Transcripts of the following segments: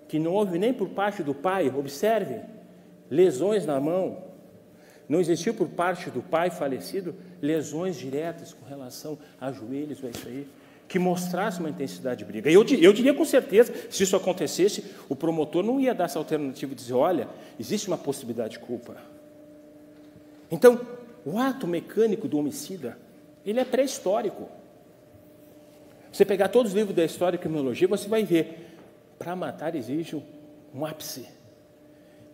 Que não houve nem por parte do pai, observe, lesões na mão. Não existiu por parte do pai falecido lesões diretas com relação a joelhos ou isso aí, que mostrasse uma intensidade de briga. Eu diria com certeza, se isso acontecesse, o promotor não ia dar essa alternativa e dizer, olha, existe uma possibilidade de culpa. Então, o ato mecânico do homicida, ele é pré-histórico. Você pegar todos os livros da história e criminologia, você vai ver, para matar exige um ápice,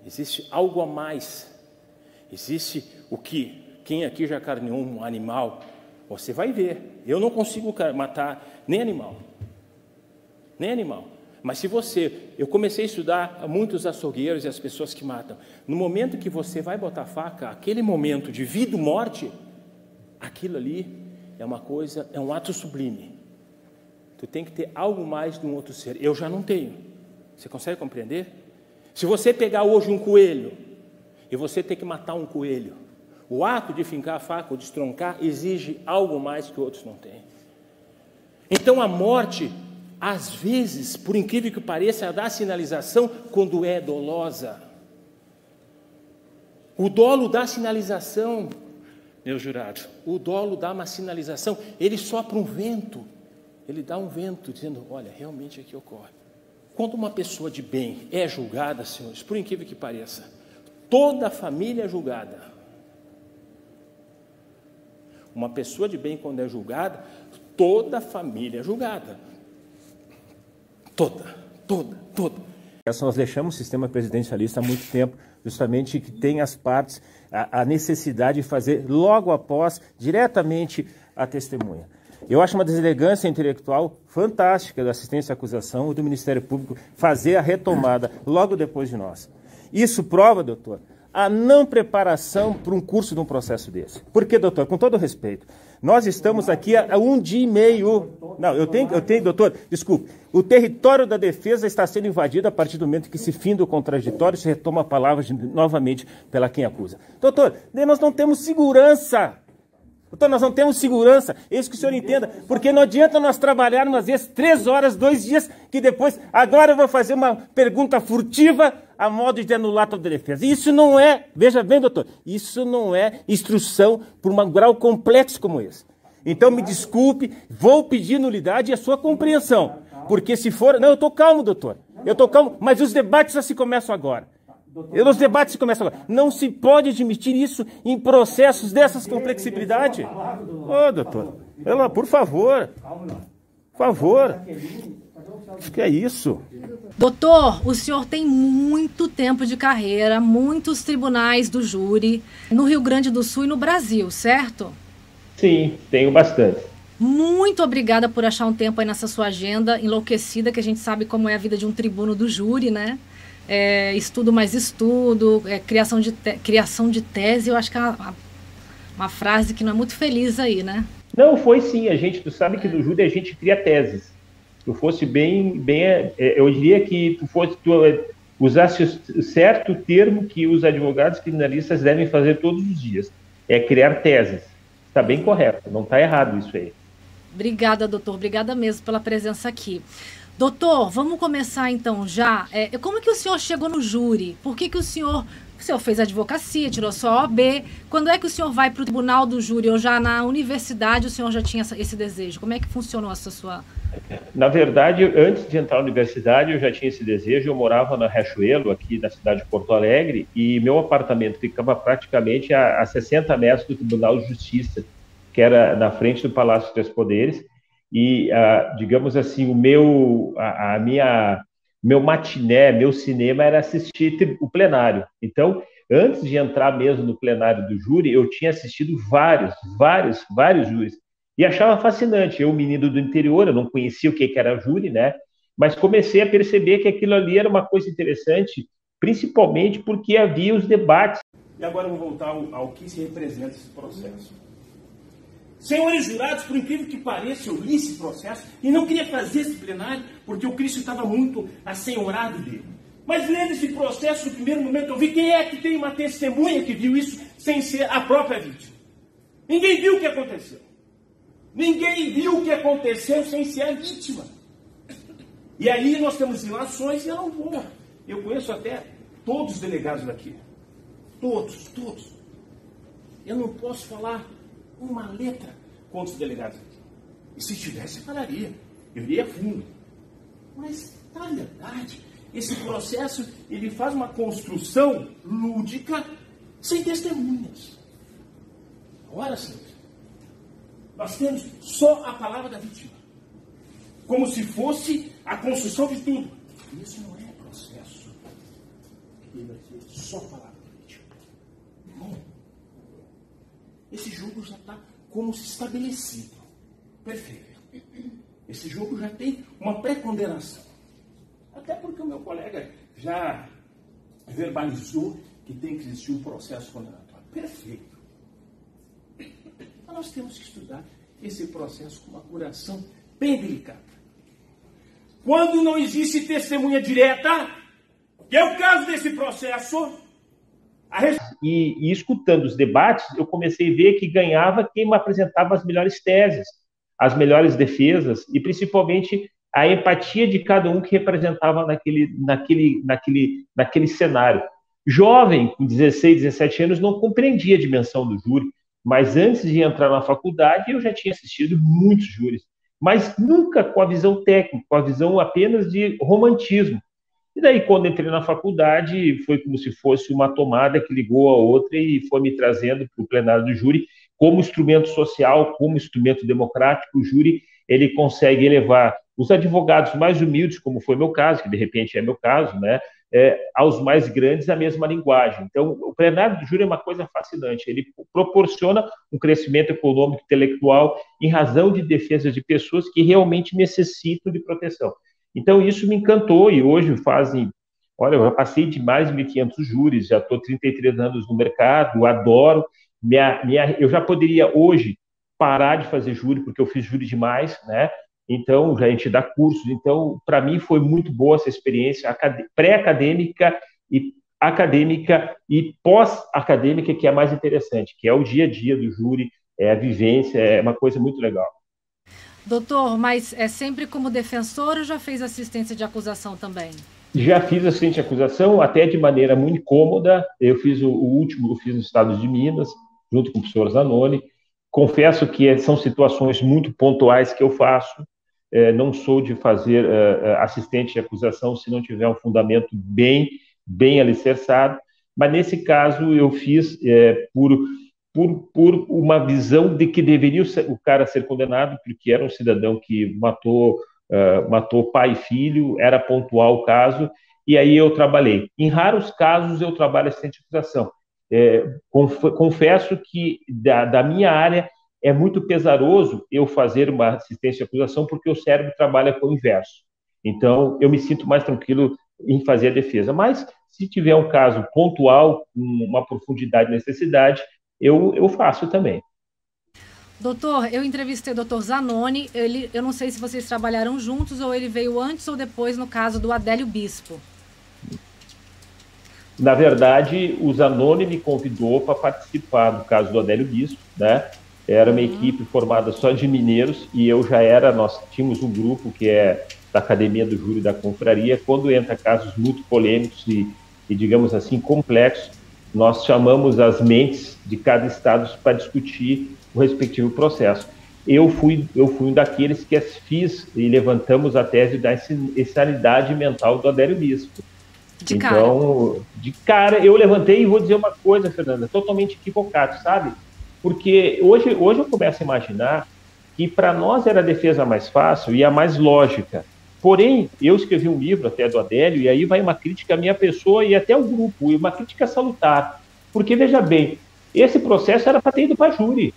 existe algo a mais, existe o que, quem aqui já carneou um animal, você vai ver, eu não consigo matar nem animal, mas se eu comecei a estudar muitos açougueiros e as pessoas que matam, no momento que você vai botar a faca, aquele momento de vida ou morte, aquilo ali é uma coisa, é um ato sublime. Tu tem que ter algo mais de um outro ser. Eu já não tenho. Você consegue compreender? Se você pegar hoje um coelho e você ter que matar um coelho, o ato de fincar a faca ou de estroncar exige algo mais que outros não têm. Então a morte, às vezes, por incrível que pareça, ela dá sinalização quando é dolosa. O dolo dá sinalização, meu jurado. O dolo dá uma sinalização. Ele sopra um vento. Ele dá um vento dizendo, olha, realmente aqui ocorre. Quando uma pessoa de bem é julgada, senhores, por incrível que pareça, toda a família é julgada. Uma pessoa de bem, quando é julgada, toda a família é julgada. Toda. Nós deixamos o sistema presidencialista há muito tempo, justamente que tem as partes, a necessidade de fazer logo após, diretamente, a testemunha. Eu acho uma deselegância intelectual fantástica da assistência à acusação e do Ministério Público fazer a retomada logo depois de nós. Isso prova, doutor, a não preparação para um curso de um processo desse. Por quê, doutor? Com todo respeito, nós estamos aqui há 1 dia e meio. Não, eu tenho, doutor, desculpe. O território da defesa está sendo invadido a partir do momento que se finda o contraditório, se retoma a palavra novamente pela quem acusa. Doutor, nós não temos segurança. Doutor, nós não temos segurança, é isso que o senhor entenda, porque não adianta nós trabalharmos às vezes 3 horas, 2 dias, que depois, agora eu vou fazer uma pergunta furtiva a modo de anular toda a defesa. Isso não é, veja bem, doutor, isso não é instrução por um grau complexo como esse. Então me desculpe, vou pedir nulidade e a sua compreensão, porque se for, não, eu estou calmo, doutor, eu estou calmo, mas os debates já se começam agora. Os debates começam agora. Não se pode admitir isso em processos dessas complexibilidades. Ô, doutor, por favor. Por favor. O que é isso? Doutor, o senhor tem muito tempo de carreira, muitos tribunais do júri, no Rio Grande do Sul e no Brasil, certo? Sim, tenho bastante. Muito obrigada por achar um tempo aí nessa sua agenda enlouquecida, que a gente sabe como é a vida de um tribuno do júri, né? Estudo mais estudo, criação de tese, eu acho que é uma frase que não é muito feliz aí, né? Não, foi sim, tu sabe que no júri a gente cria teses. Tu fosse eu diria que tu usasse o certo termo que os advogados criminalistas devem fazer todos os dias, é criar teses. Está bem correto, não está errado isso aí. Obrigada, doutor, obrigada mesmo pela presença aqui. Doutor, vamos começar então já. Como que o senhor chegou no júri? Por que o senhor fez advocacia, tirou sua OAB? Quando é que o senhor vai para o tribunal do júri? Ou já na universidade o senhor já tinha esse desejo? Como é que funcionou essa sua... Na verdade, antes de entrar na universidade, eu já tinha esse desejo. Eu morava na Riachuelo, aqui na cidade de Porto Alegre, e meu apartamento ficava praticamente a 60 metros do Tribunal de Justiça, que era na frente do Palácio dos Três Poderes. E, digamos assim, meu matiné, meu cinema era assistir o plenário. Então, antes de entrar mesmo no plenário do júri, eu tinha assistido vários júris. E achava fascinante. Eu, menino do interior, eu não conhecia o que era júri, né? Mas comecei a perceber que aquilo ali era uma coisa interessante, principalmente porque havia os debates. E agora eu vou voltar ao que se representa esse processo. Senhores jurados, por incrível que pareça, eu li esse processo e não queria fazer esse plenário porque o Cristo estava muito assenhorado dele. Mas lendo esse processo, no primeiro momento, eu vi quem é que tem uma testemunha que viu isso sem ser a própria vítima. Ninguém viu o que aconteceu. Ninguém viu o que aconteceu sem ser a vítima. E aí nós temos ilações e eu não vou. Eu conheço até todos os delegados daqui. Todos. Eu não posso falar uma letra contra os delegados aqui. E se tivesse, eu falaria. Eu iria a fundo. Mas, na verdade, esse processo, ele faz uma construção lúdica sem testemunhas. Ora, senhores, nós temos só a palavra da vítima. Como se fosse a construção de tudo. Isso não é processo. Ele vai ser só a palavra da vítima. Bom, esse jogo já está como se estabelecido. Perfeito. Esse jogo já tem uma pré-condenação. Até porque o meu colega já verbalizou que tem que existir um processo condenatório. Perfeito. Mas nós temos que estudar esse processo com uma curação bem delicada. Quando não existe testemunha direta, que é o caso desse processo... E escutando os debates, eu comecei a ver que ganhava quem apresentava as melhores teses, as melhores defesas e principalmente a empatia de cada um que representava naquele cenário. Jovem, com 16, 17 anos, não compreendia a dimensão do júri, mas antes de entrar na faculdade eu já tinha assistido muitos júris, mas nunca com a visão técnica, com a visão apenas de romantismo. E daí, quando entrei na faculdade, foi como se fosse uma tomada que ligou a outra e foi me trazendo para o plenário do júri como instrumento social, como instrumento democrático. O júri, ele consegue elevar os advogados mais humildes, como foi meu caso, que de repente é meu caso, né, aos mais grandes a mesma linguagem. Então, o plenário do júri é uma coisa fascinante. Ele proporciona um crescimento econômico, intelectual, em razão de defesas de pessoas que realmente necessitam de proteção. Então, isso me encantou e hoje olha, eu já passei de mais de 1.500 júris, já estou 33 anos no mercado, adoro. Eu já poderia hoje parar de fazer júri, porque eu fiz júri demais, né? Então, já a gente dá cursos. Então, para mim foi muito boa essa experiência pré-acadêmica e pós-acadêmica, que é a mais interessante, que é o dia a dia do júri, é a vivência, é uma coisa muito legal. Doutor, mas é sempre como defensor ou já fez assistência de acusação também? Já fiz assistência de acusação, até de maneira muito incômoda. Eu fiz o último, eu fiz nos Estados de Minas, junto com o professor Zanoni. Confesso que são situações muito pontuais que eu faço. Não sou de fazer assistente de acusação se não tiver um fundamento bem alicerçado. Mas, nesse caso, eu fiz por uma visão de que deveria o cara ser condenado, porque era um cidadão que matou pai e filho, era pontual o caso, e aí eu trabalhei. Em raros casos eu trabalho assistente de acusação. Confesso que da minha área é muito pesaroso eu fazer uma assistência de acusação, porque o cérebro trabalha com o inverso. Então, eu me sinto mais tranquilo em fazer a defesa. Mas, se tiver um caso pontual, com uma profundidade e necessidade, eu faço também. Doutor, eu entrevistei o doutor Zanoni, eu não sei se vocês trabalharam juntos ou ele veio antes ou depois no caso do Adélio Bispo. Na verdade, o Zanoni me convidou para participar do caso do Adélio Bispo, né? Era uma equipe formada só de mineiros e nós tínhamos um grupo que é da Academia do Júri da Confraria. Quando entra casos muito polêmicos e digamos assim, complexos, nós chamamos as mentes de cada estado para discutir o respectivo processo. Eu fui um daqueles que fiz e levantamos a tese da insanidade mental do Adélio Bispo. Então, de cara, eu levantei e vou dizer uma coisa, Fernanda, totalmente equivocado, sabe? Porque hoje eu começo a imaginar que para nós era a defesa mais fácil e a mais lógica. Porém, eu escrevi um livro até do Adélio, e aí vai uma crítica à minha pessoa e até ao grupo, e uma crítica salutar. Porque, veja bem, esse processo era para ter ido para júri.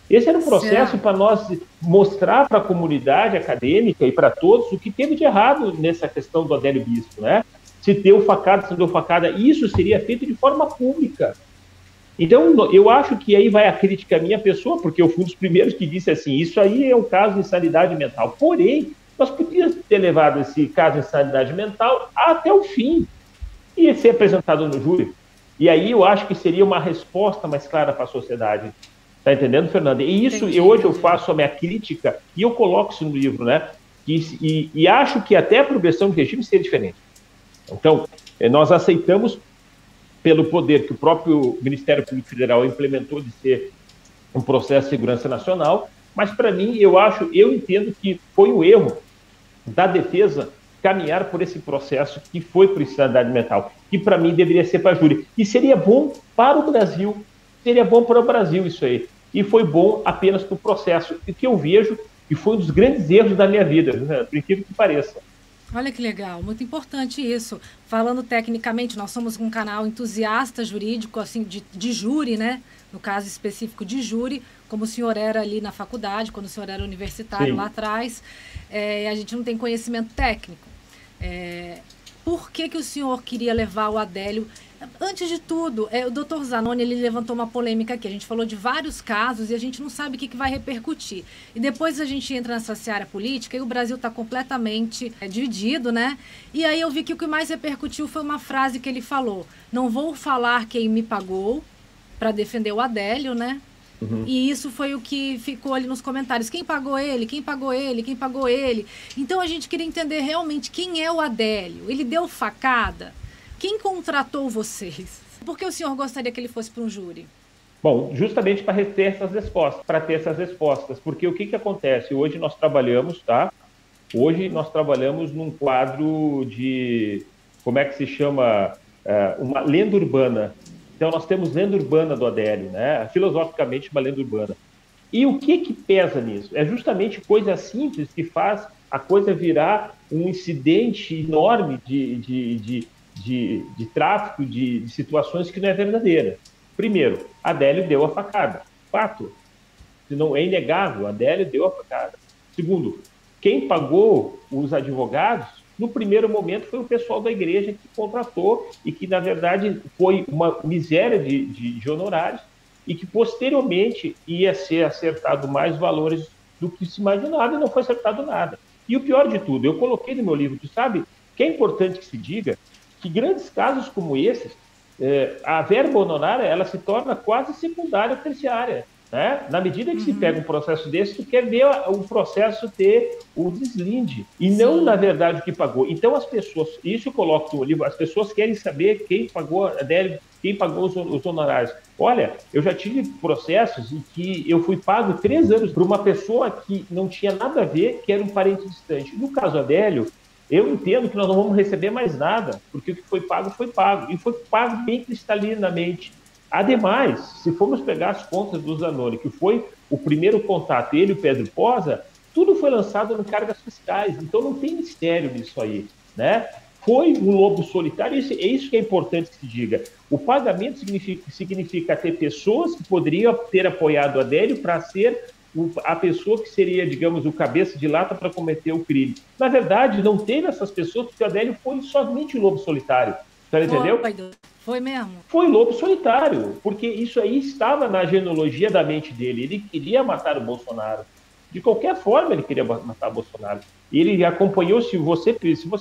Esse era um processo para nós mostrar para a comunidade acadêmica e para todos o que teve de errado nessa questão do Adélio Bispo, né? Se deu facada, se não deu facada, isso seria feito de forma pública. Então, eu acho que aí vai a crítica à minha pessoa, porque eu fui um dos primeiros que disse assim, isso aí é um caso de insanidade mental. Porém, nós podíamos ter levado esse caso de insanidade mental até o fim e ser apresentado no júri. E aí eu acho que seria uma resposta mais clara para a sociedade. Tá entendendo, Fernanda? E isso, hoje eu faço a minha crítica e eu coloco isso no livro, né? E acho que até a progressão de regime seria diferente. Então, nós aceitamos, pelo poder que o próprio Ministério Público Federal implementou de ser um processo de segurança nacional, mas para mim, eu entendo que foi um erro da defesa caminhar por esse processo que foi por insanidade mental, que para mim deveria ser para júri. E seria bom para o Brasil, isso aí. E foi bom apenas para o processo, e que eu vejo que foi um dos grandes erros da minha vida, né? Por incrível que pareça. Olha que legal, muito importante isso. Falando tecnicamente, nós somos um canal entusiasta jurídico, assim, de júri, né? No caso específico de júri, como o senhor era ali na faculdade, quando o senhor era universitário. Sim. Lá atrás, a gente não tem conhecimento técnico. Por que o senhor queria levar o Adélio? Antes de tudo, o doutor Zanoni, ele levantou uma polêmica aqui. A gente falou de vários casos e a gente não sabe o que vai repercutir. E depois a gente entra nessa seara política e o Brasil está completamente dividido, né? E aí eu vi que o que mais repercutiu foi uma frase que ele falou: não vou falar quem me pagou, para defender o Adélio, né? Uhum. E isso foi o que ficou ali nos comentários. Quem pagou ele? Quem pagou ele? Quem pagou ele? Então a gente queria entender realmente quem é o Adélio. Ele deu facada? Quem contratou vocês? Por que o senhor gostaria que ele fosse para um júri? Bom, justamente para ter essas respostas, porque o que acontece? Hoje nós trabalhamos, tá? Hoje nós trabalhamos num quadro de, como é que se chama? Uma lenda urbana. Então nós temos lenda urbana do Adélio, né? Filosoficamente uma lenda urbana. E o que pesa nisso? É justamente coisa simples que faz a coisa virar um incidente enorme de tráfico, de situações que não é verdadeira. Primeiro, Adélio deu a facada. Fato. Não é inegável, Adélio deu a facada. Segundo, quem pagou os advogados, no primeiro momento, foi o pessoal da igreja que contratou e que, na verdade, foi uma miséria de honorários e que, posteriormente, ia ser acertado mais valores do que se imaginava e não foi acertado nada. E o pior de tudo, eu coloquei no meu livro, tu sabe, que é importante que se diga que grandes casos como esses, a verba honorária, ela se torna quase secundária, terciária. Né? Na medida que se pega um processo desse, tu quer ver o processo ter o deslinde, e não, na verdade, o que pagou. Então, as pessoas, isso eu coloco no livro, as pessoas querem saber quem pagou a Adélio, quem pagou os honorários. Olha, eu já tive processos em que eu fui pago 3 anos por uma pessoa que não tinha nada a ver, que era um parente distante. No caso Adélio, eu entendo que nós não vamos receber mais nada, porque o que foi pago, e foi pago bem cristalinamente. Ademais, se formos pegar as contas do Zanoni, que foi o primeiro contato, ele e o Pedro Posa, tudo foi lançado em cargas fiscais, então não tem mistério nisso aí, né? Foi um lobo solitário, é isso que é importante que se diga. O pagamento significa ter pessoas que poderiam ter apoiado o Adélio para ser a pessoa que seria, digamos, o cabeça de lata para cometer o crime. Na verdade, não teve essas pessoas, porque o Adélio foi somente o lobo solitário. Você entendeu? Foi mesmo? Foi lobo solitário, porque isso aí estava na genealogia da mente dele. Ele queria matar o Bolsonaro. De qualquer forma, ele queria matar o Bolsonaro. Ele acompanhou, se você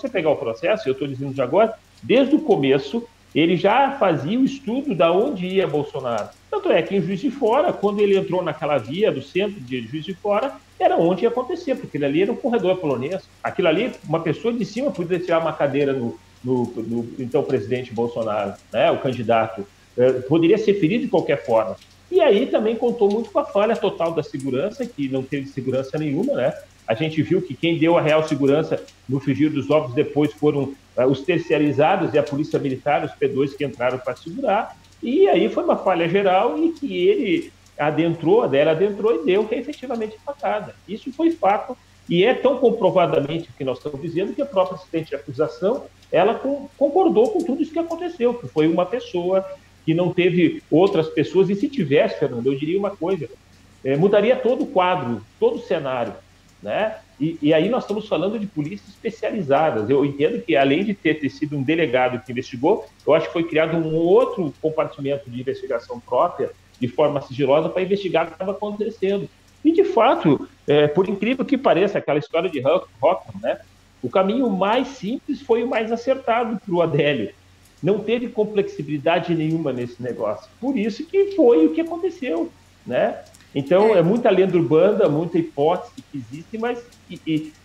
pegar o processo, eu estou dizendo de agora, desde o começo, ele já fazia o estudo de onde ia Bolsonaro. Tanto é que em Juiz de Fora, quando ele entrou naquela via do centro de Juiz de Fora, era onde ia acontecer, porque aquilo ali era um corredor polonês. Aquilo ali, uma pessoa de cima podia tirar uma cadeira no então presidente Bolsonaro, né, o candidato, poderia ser ferido de qualquer forma. E aí também contou muito com a falha total da segurança, que não teve segurança nenhuma, né? A gente viu que quem deu a real segurança no frigir dos ovos depois foram os terceirizados e a polícia militar, os P2 que entraram para segurar, e aí foi uma falha geral e que ele adentrou e deu efetivamente facada. Isso foi fato. E é tão comprovadamente o que nós estamos dizendo que a própria assistente de acusação, ela concordou com tudo isso que aconteceu, que foi uma pessoa que não teve outras pessoas, e se tivesse, Fernando, eu diria uma coisa, mudaria todo o quadro, todo o cenário, né? E aí nós estamos falando de polícias especializadas. Eu entendo que, além de ter sido um delegado que investigou, eu acho que foi criado um outro compartimento de investigação própria, de forma sigilosa, para investigar o que estava acontecendo. E, de fato, por incrível que pareça, aquela história de Rockman, né? O caminho mais simples foi o mais acertado para o Adélio. Não teve complexibilidade nenhuma nesse negócio. Por isso que foi o que aconteceu, né? Então, é muita lenda urbana, muita hipótese que existe, mas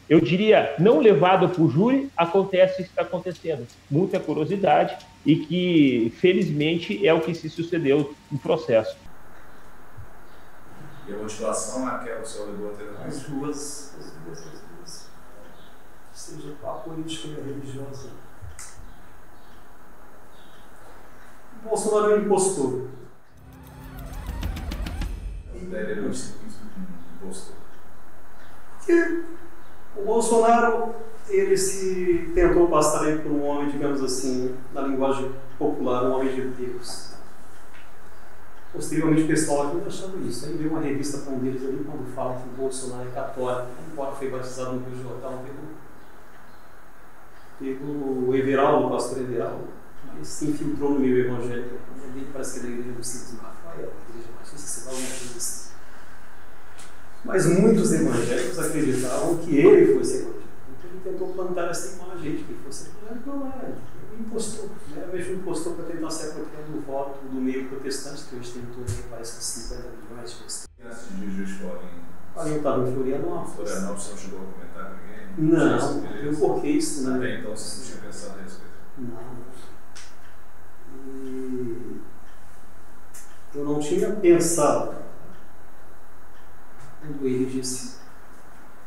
eu diria, não levado para o júri, acontece o que está acontecendo. Muita curiosidade e que, felizmente, é o que se sucedeu no processo. E a motivação é aquela que o senhor alegou anteriormente? As duas. Seja a política e a religiosa. O Bolsonaro é um impostor. Ele não se impostor. Porque o Bolsonaro, ele se tentou passar aí por um homem, digamos assim, na linguagem popular, um homem de Deus. Posteriormente, o pessoal aqui não achava isso. Aí veio uma revista para um deles ali, quando fala que o Bolsonaro é católico, embora foi batizado no Rio Jordão, pegou o Everaldo, o pastor Everaldo, mas se infiltrou no meio evangélico. Ele parece que é da igreja do Santo Rafael, a igreja batista, se dá uma coisa assim. Mas muitos evangélicos acreditavam que ele fosse evangélico. Então ele tentou plantar essa imagem de que fosse evangélico, não era. Ele impostou. Né? Mesmo impostou para tentar se apropriar do voto do meio protestante, que hoje tem em torno de parece que 50 milhões de protestantes. E antes de Juiz de Fora, Ali eu estava em Florianópolis. Florianópolis, você não chegou a comentar com ninguém? Não, eu coloquei isso, né? Até então você não tinha pensado a respeito? Não. E eu não tinha pensado. Quando ele disse,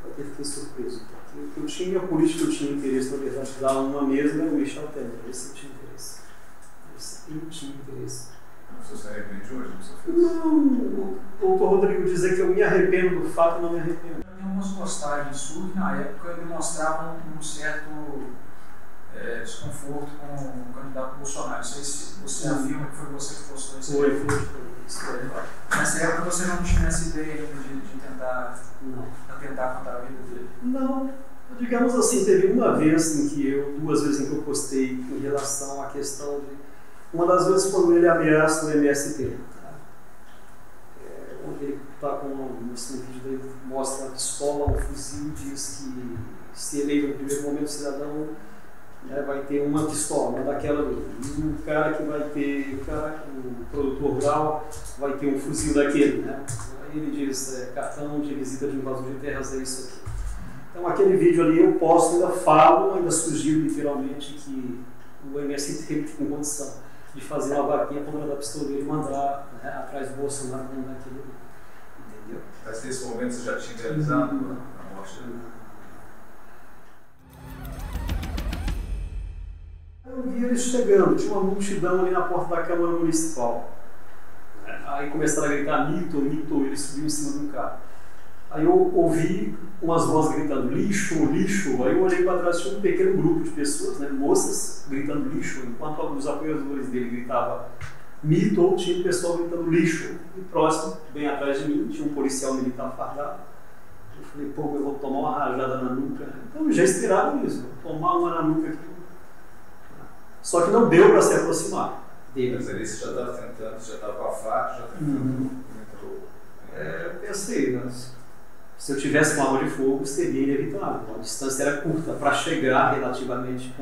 eu até fiquei surpreso. Porque eu tinha a política, eu tinha interesse, na verdade, dar uma mesma era o Michel Temer. Esse eu tinha interesse. Esse eu tinha interesse. Você se arrepende hoje do que você fez? Não, o doutor Rodrigo dizer que eu me arrependo do fato, eu não me arrependo. Tem algumas postagens suas que na época demonstravam um certo desconforto com o candidato Bolsonaro. Não sei se você afirma que foi você que postou isso. Foi. Nessa época você não tinha essa ideia ainda de tentar contar a vida dele? Não. Digamos assim, teve uma vez em que duas vezes em que eu postei em relação à questão de. Uma das vezes quando ele ameaça o MST. Onde ele está com um vídeo dele, mostra uma pistola, um fuzil, diz que se eleito no primeiro momento o cidadão vai ter uma pistola, uma daquela ali. E o cara que vai ter, o produtor rural, vai ter um fuzil daquele. Né? Aí ele diz, cartão de visita de invasão de terras é isso aqui. Então aquele vídeo ali eu posto, ainda falo, ainda sugiro literalmente que o MST tem condição de fazer uma vaquinha para mandar da pistoleira e mandar atrás do Bolsonaro para mandar aquele. Entendeu? Mas nesse momento você já tinha realizado a morte dele? Eu vi eles chegando, tinha uma multidão ali na porta da Câmara Municipal. Aí começaram a gritar mito, mito, eles subiram em cima de um carro. Aí eu ouvi umas vozes gritando lixo, lixo. Aí eu olhei para trás, tinha um pequeno grupo de pessoas, moças, gritando lixo, enquanto os apoiadores dele gritavam mito, ou tinha o pessoal gritando lixo. E próximo, bem atrás de mim, tinha um policial militar fardado. Eu falei, pô, eu vou tomar uma rajada na nuca. Então já esperaram isso, vou tomar uma na nuca aqui. Só que não deu para se aproximar dele. Mas ali você já estava tentando, já estava com a faca, já tentando. Eu pensei, se eu tivesse uma arma de fogo, seria inevitável. A distância era curta para chegar relativamente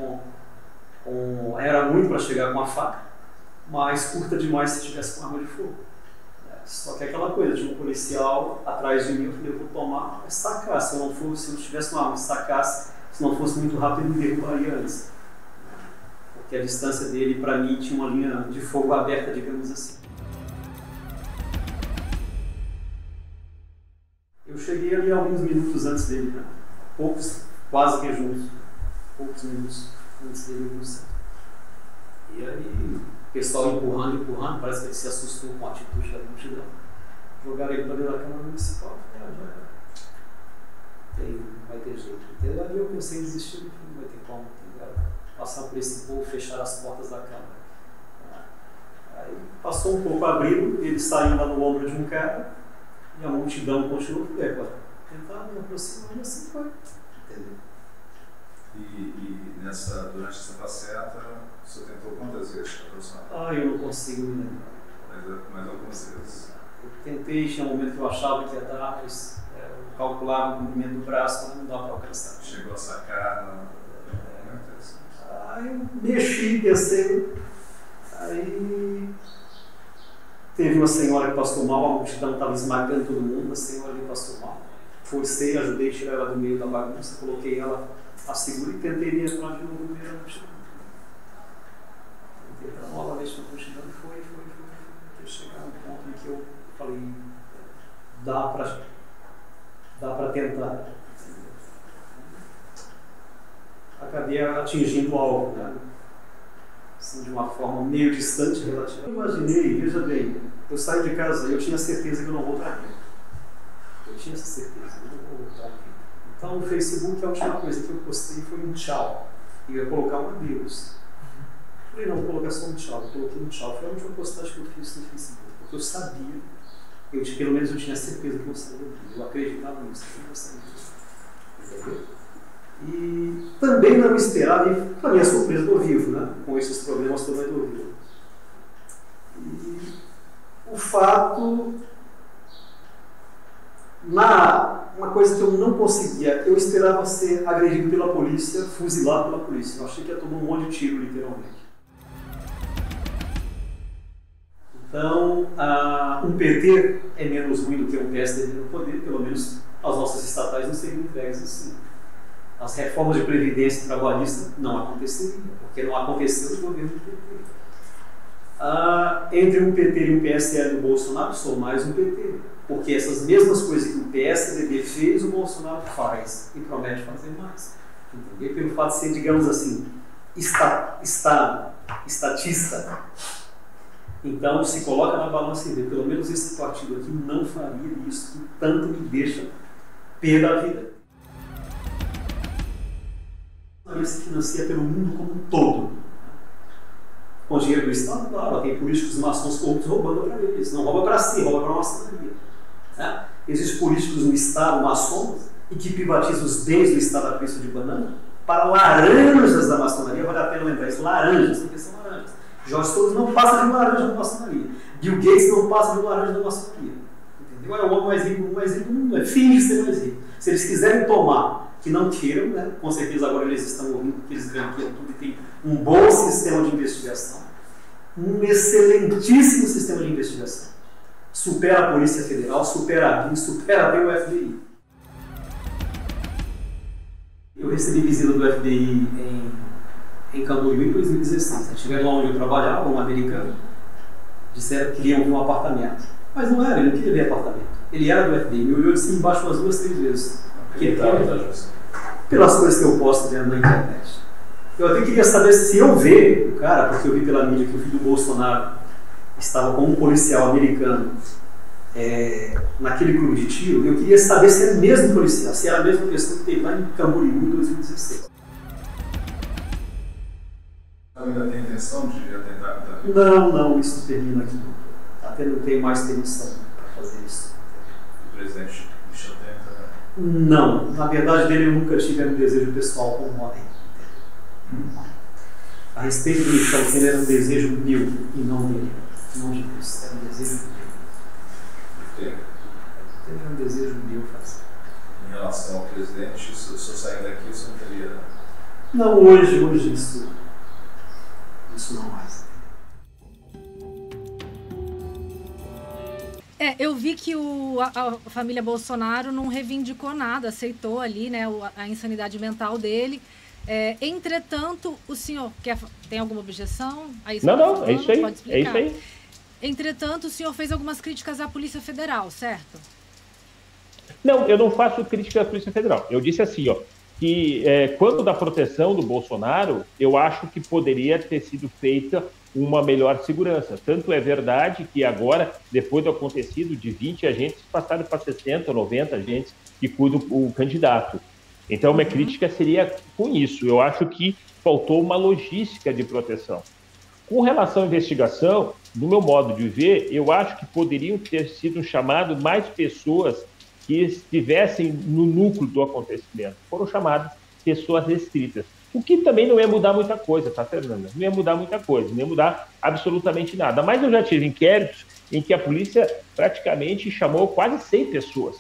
era muito para chegar com a faca, mas curta demais se tivesse com arma de fogo. Só que aquela coisa de um policial atrás de mim, eu falei, eu vou tomar, mas sacar. Se eu não tivesse uma arma, sacasse, se não fosse muito rápido, eu me derrubaria antes. Porque a distância dele, para mim, tinha uma linha de fogo aberta, digamos assim. Eu cheguei ali alguns minutos antes dele, poucos, quase que juntos, poucos minutos antes dele no centro. E aí, o pessoal empurrando, parece que ele se assustou com a atitude da multidão. Jogaram ele para dentro da Câmara Municipal, já não vai ter jeito. Então, ali eu pensei em desistir, não vai ter como, passar por esse povo, fechar as portas da Câmara. Aí passou um pouco, abriram, ele saiu lá no ombro de um cara, e a multidão continuou, tentar me aproximar, e assim foi. Entendeu? E durante essa passeata, você tentou quantas vezes te aproximar? Eu não consigo me lembrar. Mas algumas vezes. Eu tentei, tinha um momento que eu achava que ia dar, mas eu calculava o comprimento do braço, mas não dá para alcançar. Chegou a sacar? Aí eu mexi, pensei, aí Teve uma senhora que passou mal, a multidão estava esmagando todo mundo, a senhora ali passou mal. Forcei, ajudei a tirar ela do meio da bagunça, coloquei ela a segura e tentei entrar de novo no meio da multidão. Tentei entrar novamente na multidão e foi. Até chegar no ponto em que eu falei, dá para tentar. Acabei atingindo algo, né? Assim, de uma forma meio distante relativa. Eu imaginei, veja bem, eu saio de casa e eu tinha certeza que eu não vou estar aqui. Eu tinha essa certeza, eu não vou voltar aqui. Então, no Facebook, a última coisa que eu postei foi um tchau. E eu ia colocar um adeus. Eu falei, não, vou colocar só um tchau. Eu coloquei um tchau. Foi a última postagem que eu fiz no Facebook. Porque eu sabia, pelo menos eu tinha certeza que eu saía daqui. Eu acreditava nisso, que eu ia sair daqui. Entendeu? E também não esperava, e para minha surpresa, estou vivo, né? Com esses problemas todos, estou vivo. E o fato, uma coisa que eu não conseguia, eu esperava ser agredido pela polícia, fuzilado pela polícia. Eu achei que ia tomar um monte de tiro, literalmente. Então, um PT é menos ruim do que um PSDB no poder, pelo menos as nossas estatais não seriam entregues assim. As reformas de previdência trabalhista não aconteceriam, porque não aconteceu no governo do PT. Entre um PT e um PSL do Bolsonaro, sou mais um PT, porque essas mesmas coisas que o PSDB fez, o Bolsonaro faz e promete fazer mais. Entendeu? Pelo fato de ser, digamos assim, estatista. Então, se coloca na balança e vê, pelo menos esse partido aqui não faria isso, que tanto me deixa pé da vida. Se financia pelo mundo como um todo. Com dinheiro do Estado, claro, tem políticos maçons corruptos roubando para eles. Não rouba para si, rouba para a maçonaria. Né? Existem políticos no Estado maçons e que privatizam os bens do Estado a preço de banana para laranjas da maçonaria. Vale a pena lembrar isso. Laranjas, porque são laranjas. Jorge Soros não passa de laranja da maçonaria. Bill Gates não passa de laranja da maçonaria. Entendeu? É o homem mais rico do mundo. É finge ser mais rico. Se eles quiserem tomar, que não queiram, né? Com certeza agora eles estão ouvindo que eles granqueiam tudo e tem um bom sistema de investigação, um excelentíssimo sistema de investigação. Supera a Polícia Federal, supera a BIM, supera até o FBI. Eu recebi visita do FBI em Camboriú em 2016. Estiveram lá onde eu trabalhava, um americano, disseram que queriam ver um apartamento. Mas não era, ele não queria ver apartamento. Ele era do FBI, me olhou assim embaixo umas 2, 3 vezes. Pelas coisas que eu posto vendo na internet. Eu até queria saber se eu ver o cara, porque eu vi pela mídia que o filho do Bolsonaro estava com um policial americano naquele clube de tiro. Eu queria saber se era o mesmo policial, se era a mesma pessoa que teve lá em Camboriú em 2016. Ainda tem intenção de atentar contra ele? Não, isso termina aqui. Até não tem mais permissão para fazer isso. O presidente Michel Temer? Não, na verdade dele eu nunca tive um desejo pessoal com o homem. A respeito do Michel Temer era um desejo meu e não dele. Não de Deus, era um desejo meu. Teve um desejo meu fazer. Em relação ao presidente, se eu sair daqui, você não teria... Não, hoje isso não mais. Eu vi que a família Bolsonaro não reivindicou nada, aceitou ali, né, a insanidade mental dele. Entretanto, o senhor tem alguma objeção? Não, é isso aí. Pode explicar. É isso aí. Entretanto, o senhor fez algumas críticas à Polícia Federal, certo? Não, eu não faço crítica à Polícia Federal. Eu disse assim, que quanto da proteção do Bolsonaro, eu acho que poderia ter sido feita uma melhor segurança. Tanto é verdade que agora, depois do acontecido, de 20 agentes passaram para 60, 90 agentes que cuidam o candidato. Então, minha crítica seria com isso. Eu acho que faltou uma logística de proteção. Com relação à investigação, do meu modo de ver, eu acho que poderiam ter sido chamadas mais pessoas que estivessem no núcleo do acontecimento. Foram chamadas pessoas restritas. O que também não ia mudar muita coisa, tá, Fernanda? Não ia mudar muita coisa, não ia mudar absolutamente nada. Mas eu já tive inquéritos em que a polícia praticamente chamou quase 100 pessoas,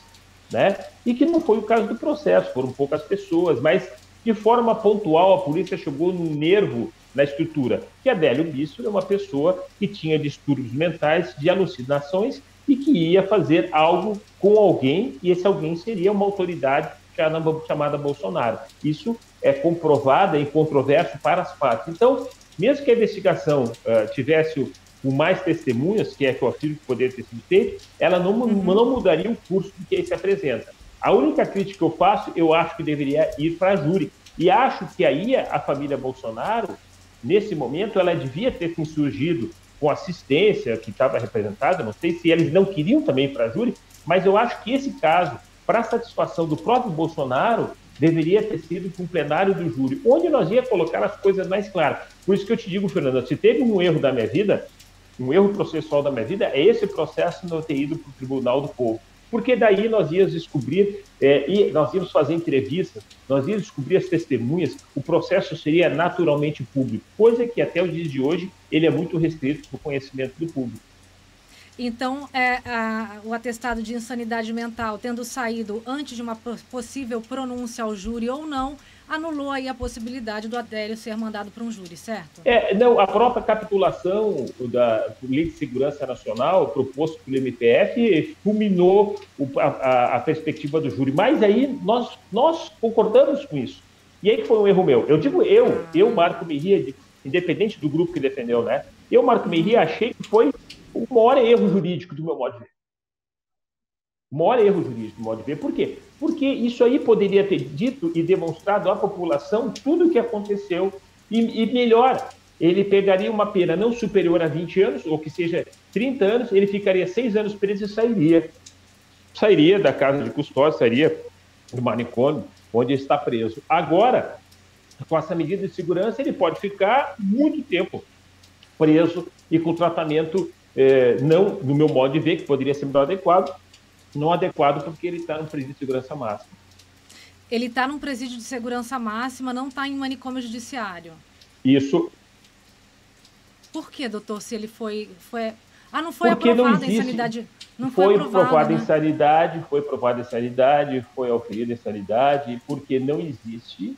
né? E que não foi o caso do processo, foram poucas pessoas, mas de forma pontual a polícia chegou no nervo na estrutura, que Adélio Bispo é uma pessoa que tinha distúrbios mentais, de alucinações, e que ia fazer algo com alguém, e esse alguém seria uma autoridade chamada Bolsonaro. Isso é comprovado, é incontroverso para as partes. Então, mesmo que a investigação tivesse com mais testemunhas, que é que eu afirmo que poderia ter sido feito, ela não mudaria o curso do que aí se apresenta. A única crítica que eu faço, eu acho que deveria ir para a júri. E acho que aí a família Bolsonaro, nesse momento, ela devia ter se insurgido com assistência que estava representada, não sei se eles não queriam também ir para a júri, mas eu acho que esse caso, para satisfação do próprio Bolsonaro, deveria ter sido com o plenário do júri, onde nós ia colocar as coisas mais claras. Por isso que eu te digo, Fernanda, se teve um erro da minha vida, um erro processual da minha vida, é esse processo não ter ido para o Tribunal do Povo. Porque daí nós íamos descobrir, e nós íamos fazer entrevistas, nós íamos descobrir as testemunhas, o processo seria naturalmente público, coisa que até os dias de hoje ele é muito restrito para o conhecimento do público. Então, o atestado de insanidade mental, tendo saído antes de uma possível pronúncia ao júri ou não, anulou aí a possibilidade do Adélio ser mandado para um júri, certo? Não, a própria capitulação da Lei de Segurança Nacional, proposto pelo MPF, culminou a perspectiva do júri. Mas aí nós concordamos com isso. E aí que foi um erro meu. Eu digo eu, Marco Mejia, independente do grupo que defendeu, né? Eu, Marco Mejia, achei que foi o maior erro jurídico do meu modo de ver. O maior erro jurídico do modo de ver. Por quê? Porque isso aí poderia ter dito e demonstrado à população tudo o que aconteceu. E melhor, ele pegaria uma pena não superior a 20 anos, ou que seja 30 anos, ele ficaria 6 anos preso e sairia. Sairia da casa de custódia, sairia do manicômio, onde ele está preso. Agora, com essa medida de segurança, ele pode ficar muito tempo preso e com tratamento, não, no meu modo de ver, que poderia ser melhor adequado, não adequado porque ele está num presídio de segurança máxima. Ele está num presídio de segurança máxima, não está em manicômio judiciário. Isso. Por que, doutor, se ele foi... não foi porque aprovada a insanidade... Não foi provada né? insanidade, foi provada insanidade, foi auferida insanidade, porque não existe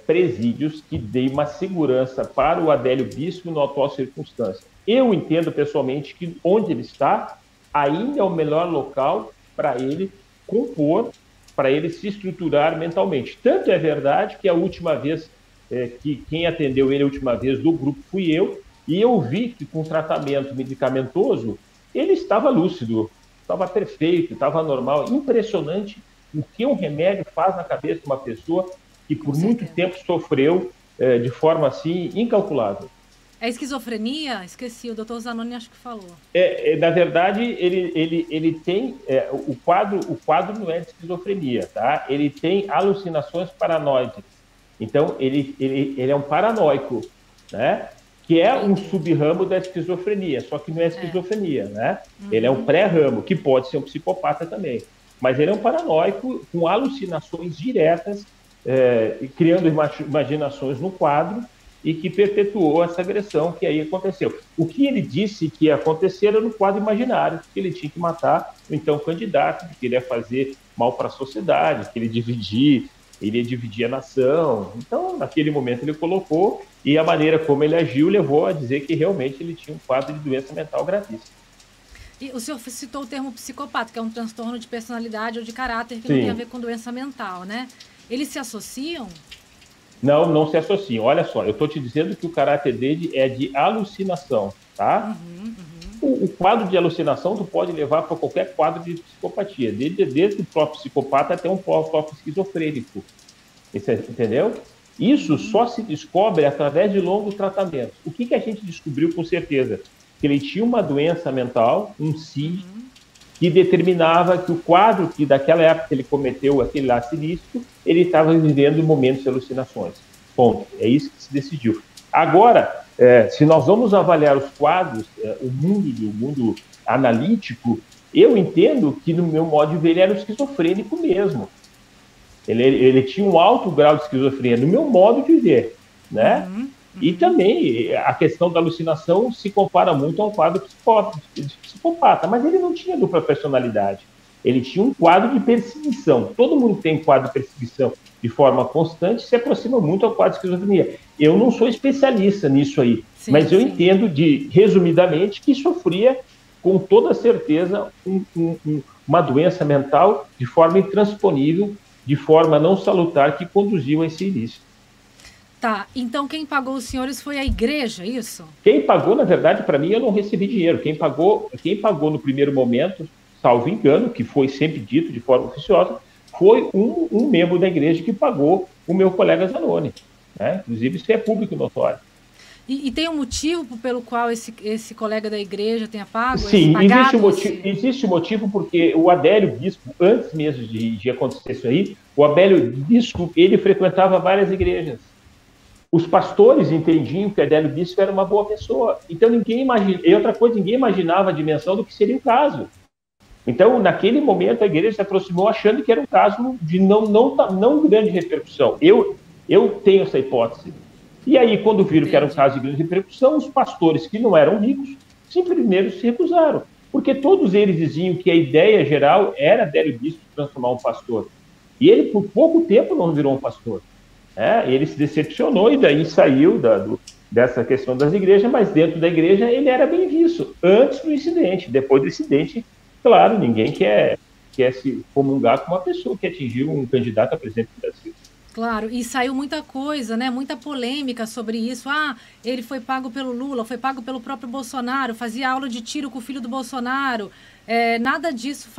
presídios que deem uma segurança para o Adélio Bispo na atual circunstância. Eu entendo pessoalmente que onde ele está ainda é o melhor local para ele compor, para ele se estruturar mentalmente. Tanto é verdade que a última vez que quem atendeu ele a última vez do grupo fui eu, e eu vi que com tratamento medicamentoso ele estava lúcido, estava perfeito, estava normal. Impressionante o que um remédio faz na cabeça de uma pessoa que por muito tempo sofreu de forma assim incalculável. É esquizofrenia? Esqueci, o doutor Zanoni acho que falou. Na verdade, ele tem... o quadro não é de esquizofrenia, tá? Ele tem alucinações paranoides. Então, ele é um paranoico, né? Que é um sub-ramo da esquizofrenia, só que não é esquizofrenia, né? Ele é um pré-ramo, que pode ser um psicopata também. Mas ele é um paranoico com alucinações diretas, criando imaginações no quadro, e que perpetuou essa agressão que aí aconteceu. O que ele disse que ia acontecer era no quadro imaginário, que ele tinha que matar o então candidato, que ele ia fazer mal para a sociedade, que ele ia dividir a nação. Então, naquele momento ele colocou, e a maneira como ele agiu levou a dizer que realmente ele tinha um quadro de doença mental gravíssimo. E o senhor citou o termo psicopata, que é um transtorno de personalidade ou de caráter que não tem a ver com doença mental, né? Eles se associam? Não se associam. Olha só, eu estou te dizendo que o caráter dele é de alucinação, tá? O quadro de alucinação tu pode levar para qualquer quadro de psicopatia, desde o próprio psicopata até um próprio esquizofrênico. Entendeu? Isso só se descobre através de longos tratamentos. O que a gente descobriu com certeza? Que ele tinha uma doença mental, um SID, que determinava que o quadro que daquela época ele cometeu aquele ato ilícito, ele estava vivendo momentos de alucinações. Ponto. É isso que se decidiu. Agora, se nós vamos avaliar os quadros, o mundo analítico, eu entendo que, no meu modo de ver, ele era um esquizofrênico mesmo. Ele tinha um alto grau de esquizofrenia, no meu modo de ver, né? E também a questão da alucinação se compara muito ao quadro de psicopata, mas ele não tinha dupla personalidade. Ele tinha um quadro de perseguição. Todo mundo que tem quadro de perseguição de forma constante se aproxima muito ao quadro de esquizofrenia. Eu não sou especialista nisso aí, Sim, mas eu sim. entendo, resumidamente, que sofria com toda certeza uma doença mental de forma intransponível, de forma não salutar, que conduziu a esse início. Tá, então quem pagou os senhores foi a igreja, isso? Quem pagou, na verdade, para mim, eu não recebi dinheiro. Quem pagou no primeiro momento, salvo engano, que foi sempre dito de forma oficiosa, foi um membro da igreja que pagou o meu colega Zanoni, né? Inclusive, isso é público notório. E tem um motivo pelo qual esse colega da igreja tenha pago? Sim, existe um motivo porque o Adélio Bispo, antes mesmo de acontecer isso aí, o Adélio Bispo, ele frequentava várias igrejas. Os pastores entendiam que o Adélio Bispo era uma boa pessoa. Então, ninguém imaginava a dimensão do que seria o caso. Então, naquele momento, a igreja se aproximou achando que era um caso de não grande repercussão. Eu tenho essa hipótese. E aí, quando viram que era um caso de grande repercussão, os pastores que não eram ricos simplesmente se recusaram. Porque todos eles diziam que a ideia geral era Adélio Bispo transformar um pastor. E ele, por pouco tempo, não virou um pastor. Ele se decepcionou e daí saiu dessa questão das igrejas, mas dentro da igreja ele era bem visto, antes do incidente. Depois do incidente, claro, ninguém quer se comungar com uma pessoa que atingiu um candidato a presidente do Brasil. Claro, e saiu muita coisa, né? Muita polêmica sobre isso. Ah, ele foi pago pelo Lula, foi pago pelo próprio Bolsonaro, fazia aula de tiro com o filho do Bolsonaro. Nada disso,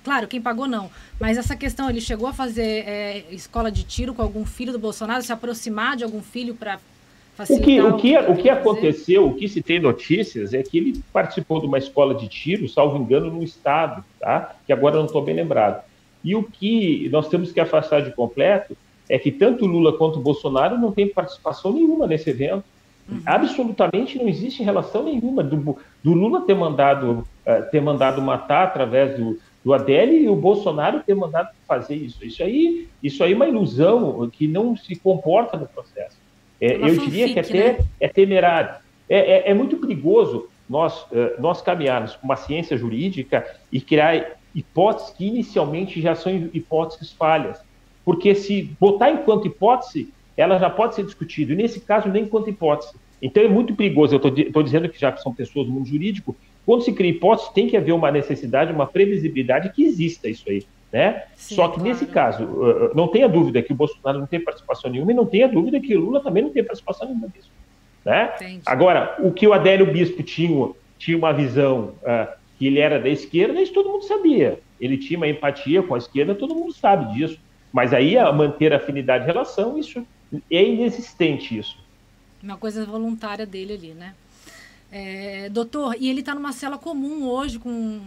claro, quem pagou não, mas essa questão, ele chegou a fazer escola de tiro com algum filho do Bolsonaro, se aproximar de algum filho para facilitar... O que aconteceu, o que se tem notícias, é que ele participou de uma escola de tiro, salvo engano, no estado, tá? Que agora eu não estou bem lembrado. E o que nós temos que afastar de completo é que tanto o Lula quanto o Bolsonaro não têm participação nenhuma nesse evento. Absolutamente não existe relação nenhuma do Lula ter mandado matar através do Adélio e o Bolsonaro ter mandado fazer isso. Isso aí é uma ilusão que não se comporta no processo. Eu diria que até, né? É temerário. É muito perigoso nós caminharmos com uma ciência jurídica e criar hipóteses que inicialmente já são hipóteses falhas. Porque se botar enquanto hipótese, ela já pode ser discutida, e nesse caso nem enquanto hipótese. Então é muito perigoso, eu estou dizendo que já são pessoas do mundo jurídico, quando se cria hipótese tem que haver uma necessidade, uma previsibilidade que exista isso aí, né? Sim, só que claro. Nesse caso, não tenha dúvida que o Bolsonaro não tem participação nenhuma e não tenha dúvida que o Lula também não tem participação nenhuma disso, né? Agora, o que o Adélio Bispo tinha uma visão que ele era da esquerda, isso todo mundo sabia. Ele tinha uma empatia com a esquerda, todo mundo sabe disso. Mas aí, a manter afinidade de relação, isso é inexistente, isso. Uma coisa voluntária dele ali, né? Doutor, e ele está numa cela comum hoje,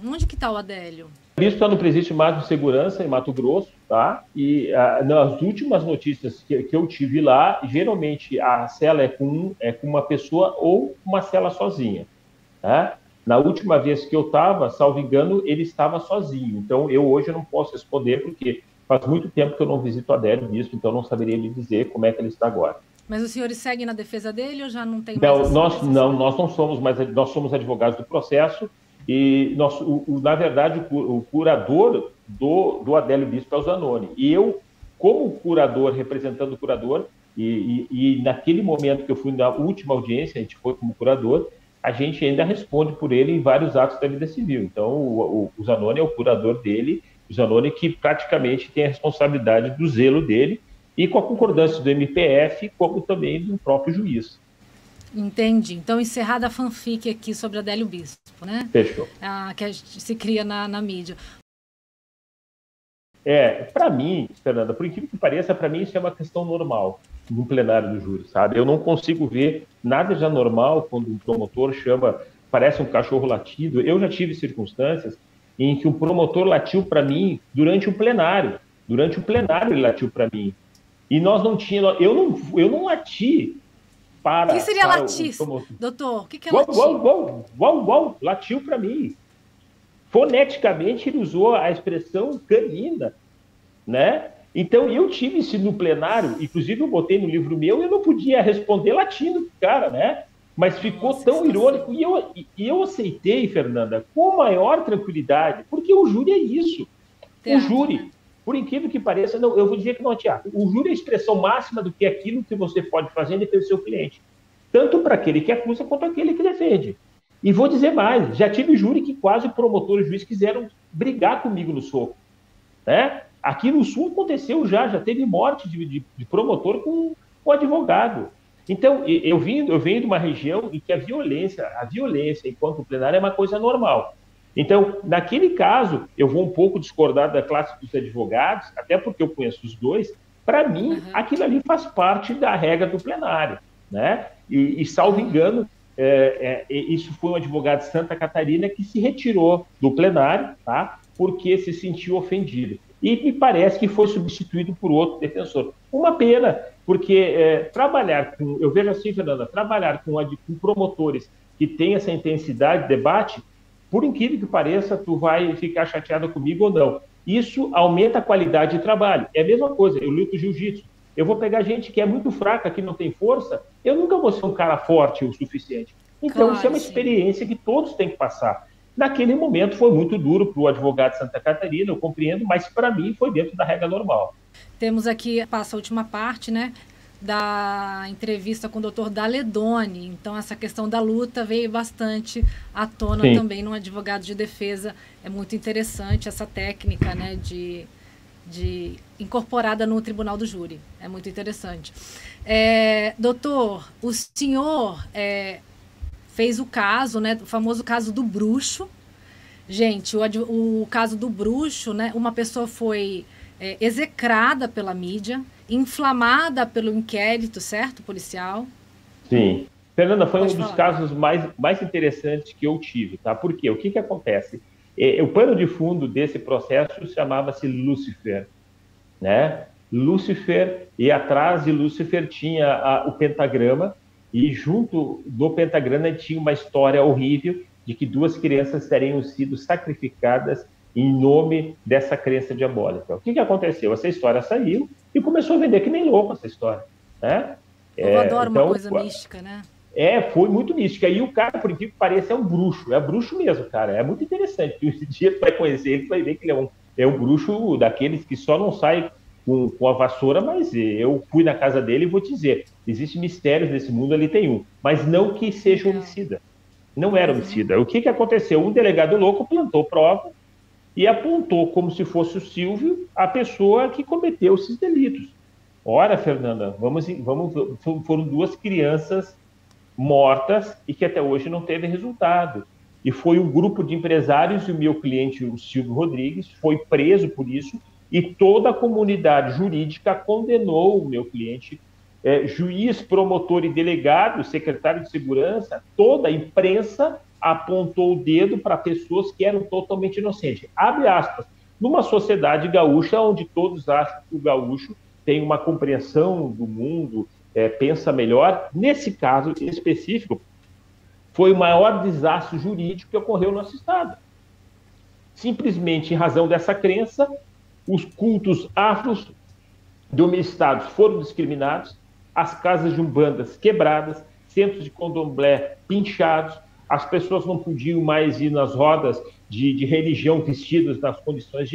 onde que está o Adélio? O Bispo está no Presídio Máximo de Segurança, em Mato Grosso, tá? E nas últimas notícias que eu tive lá, geralmente a cela é com uma pessoa ou uma cela sozinha, tá? Na última vez que eu estava, salvo engano, ele estava sozinho. Então, eu hoje não posso responder, porque faz muito tempo que eu não visito o Adélio Bispo, então não saberia lhe dizer como é que ele está agora. Mas os senhores seguem na defesa dele ou já não tem mais? Nós não somos, mas nós somos advogados do processo e, na verdade, o curador do Adélio Bispo é o Zanoni. E eu, como curador, representando o curador, e naquele momento que eu fui na última audiência, a gente foi como curador, a gente ainda responde por ele em vários atos da vida civil. Então, o Zanoni é o curador dele, o Zanoni que praticamente tem a responsabilidade do zelo dele, e com a concordância do MPF, como também do próprio juiz. Entendi. Então, encerrada a fanfic aqui sobre Adélio Bispo, né? Fechou. Que a gente se cria na mídia. Para mim, Fernanda, por incrível que pareça, para mim isso é uma questão normal no plenário do júri, sabe? Eu não consigo ver nada de anormal quando um promotor parece um cachorro latido. Eu já tive circunstâncias em que o promotor latiu para mim durante o plenário. Durante o plenário ele latiu para mim. E nós não tínhamos... Eu não lati para... O que seria latir, doutor? O que é latir? Latiu para mim. Foneticamente, ele usou a expressão canina, né? Então, eu tive isso no plenário, inclusive eu botei no livro meu, eu não podia responder latindo pro cara, né? Mas ficou tão irônico, e eu aceitei, Fernanda, com maior tranquilidade, porque o júri é isso. O júri, por incrível que pareça, não, eu vou dizer que não é teatro. O júri é a expressão máxima do que é aquilo que você pode fazer em defesa do seu cliente. Tanto para aquele que acusa, quanto aquele que defende. E vou dizer mais, já tive júri que quase o promotor e o juiz quiseram brigar comigo no soco. Né? Aqui no Sul aconteceu já teve morte de promotor com advogado. Então, eu venho de uma região em que a violência enquanto plenário é uma coisa normal. Então, naquele caso, eu vou um pouco discordar da classe dos advogados, até porque eu conheço os dois. Para mim, aquilo ali faz parte da regra do plenário. Né? E salvo engano, isso foi um advogado de Santa Catarina que se retirou do plenário, tá? Porque se sentiu ofendido. E me parece que foi substituído por outro defensor. Uma pena, porque eu vejo assim, Fernanda, trabalhar com promotores que têm essa intensidade de debate, por incrível que pareça, tu vai ficar chateada comigo ou não. Isso aumenta a qualidade de trabalho. É a mesma coisa, eu luto jiu-jitsu. Eu vou pegar gente que é muito fraca, que não tem força, eu nunca vou ser um cara forte o suficiente. Então, claro, isso é uma experiência que todos têm que passar. Naquele momento foi muito duro para o advogado de Santa Catarina, eu compreendo, mas para mim foi dentro da regra normal. Temos aqui, passa a última parte, né, da entrevista com o doutor Daledoni. Então, essa questão da luta veio bastante à tona também no advogado de defesa. É muito interessante essa técnica, né, de incorporada no tribunal do júri. É muito interessante. Doutor, o senhor fez o caso, né, o famoso caso do bruxo. Gente, o caso do bruxo, né, uma pessoa foi execrada pela mídia, inflamada pelo inquérito, certo, policial? Sim. Fernanda, foi um dos casos mais interessantes que eu tive, tá? Por quê? O que acontece? O pano de fundo desse processo chamava-se Lúcifer, né? Lúcifer, e atrás de Lúcifer tinha o pentagrama, e junto do pentagrama tinha uma história horrível de que 2 crianças teriam sido sacrificadas em nome dessa crença diabólica. O que aconteceu? Essa história saiu e começou a vender que nem louco essa história, né? Eu adoro uma coisa mística, né? Foi muito mística. E o cara, por incrível que pareça, é um bruxo. É bruxo mesmo, cara. É muito interessante. Um dia tu vai conhecer ele, tu vai ver que ele é um bruxo daqueles que só não sai com a vassoura, mas eu fui na casa dele e vou te dizer, existem mistérios nesse mundo, ali tem um. Mas não que seja homicida. Não era homicida. O que aconteceu? Um delegado louco plantou prova e apontou como se fosse o Silvio a pessoa que cometeu esses delitos. Ora, Fernanda, foram 2 crianças mortas e que até hoje não teve resultado. E foi um grupo de empresários e o meu cliente, o Silvio Rodrigues, foi preso por isso e toda a comunidade jurídica condenou o meu cliente, juiz, promotor e delegado, secretário de segurança, toda a imprensa apontou o dedo para pessoas que eram totalmente inocentes. Abre aspas. Numa sociedade gaúcha, onde todos acham que o gaúcho tem uma compreensão do mundo, pensa melhor, nesse caso específico, foi o maior desastre jurídico que ocorreu no nosso estado. Simplesmente em razão dessa crença, os cultos afros do meu estado foram discriminados, as casas de umbandas quebradas, centros de candomblé pinchados, as pessoas não podiam mais ir nas rodas de religião vestidas nas condições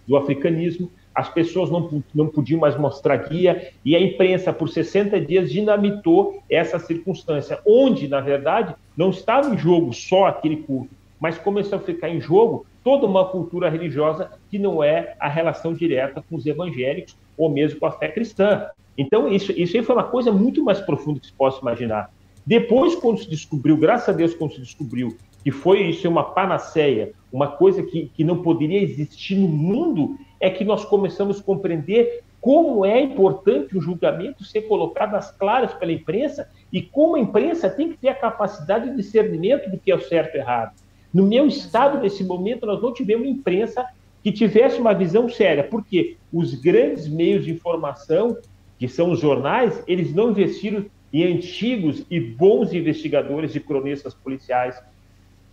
do africanismo, as pessoas não podiam mais mostrar guia, e a imprensa, por 60 dias, dinamitou essa circunstância, onde, na verdade, não estava em jogo só aquele culto, mas começou a ficar em jogo toda uma cultura religiosa que não é a relação direta com os evangélicos ou mesmo com a fé cristã. Então, isso aí foi uma coisa muito mais profunda que se possa imaginar. Depois, quando se descobriu, graças a Deus, quando se descobriu que foi isso uma panaceia, uma coisa que não poderia existir no mundo, é que nós começamos a compreender como é importante o julgamento ser colocado às claras pela imprensa e como a imprensa tem que ter a capacidade de discernimento do que é o certo e errado. No meu estado, nesse momento, nós não tivemos imprensa que tivesse uma visão séria, porque os grandes meios de informação, que são os jornais, eles não investiram em antigos e bons investigadores e cronistas policiais.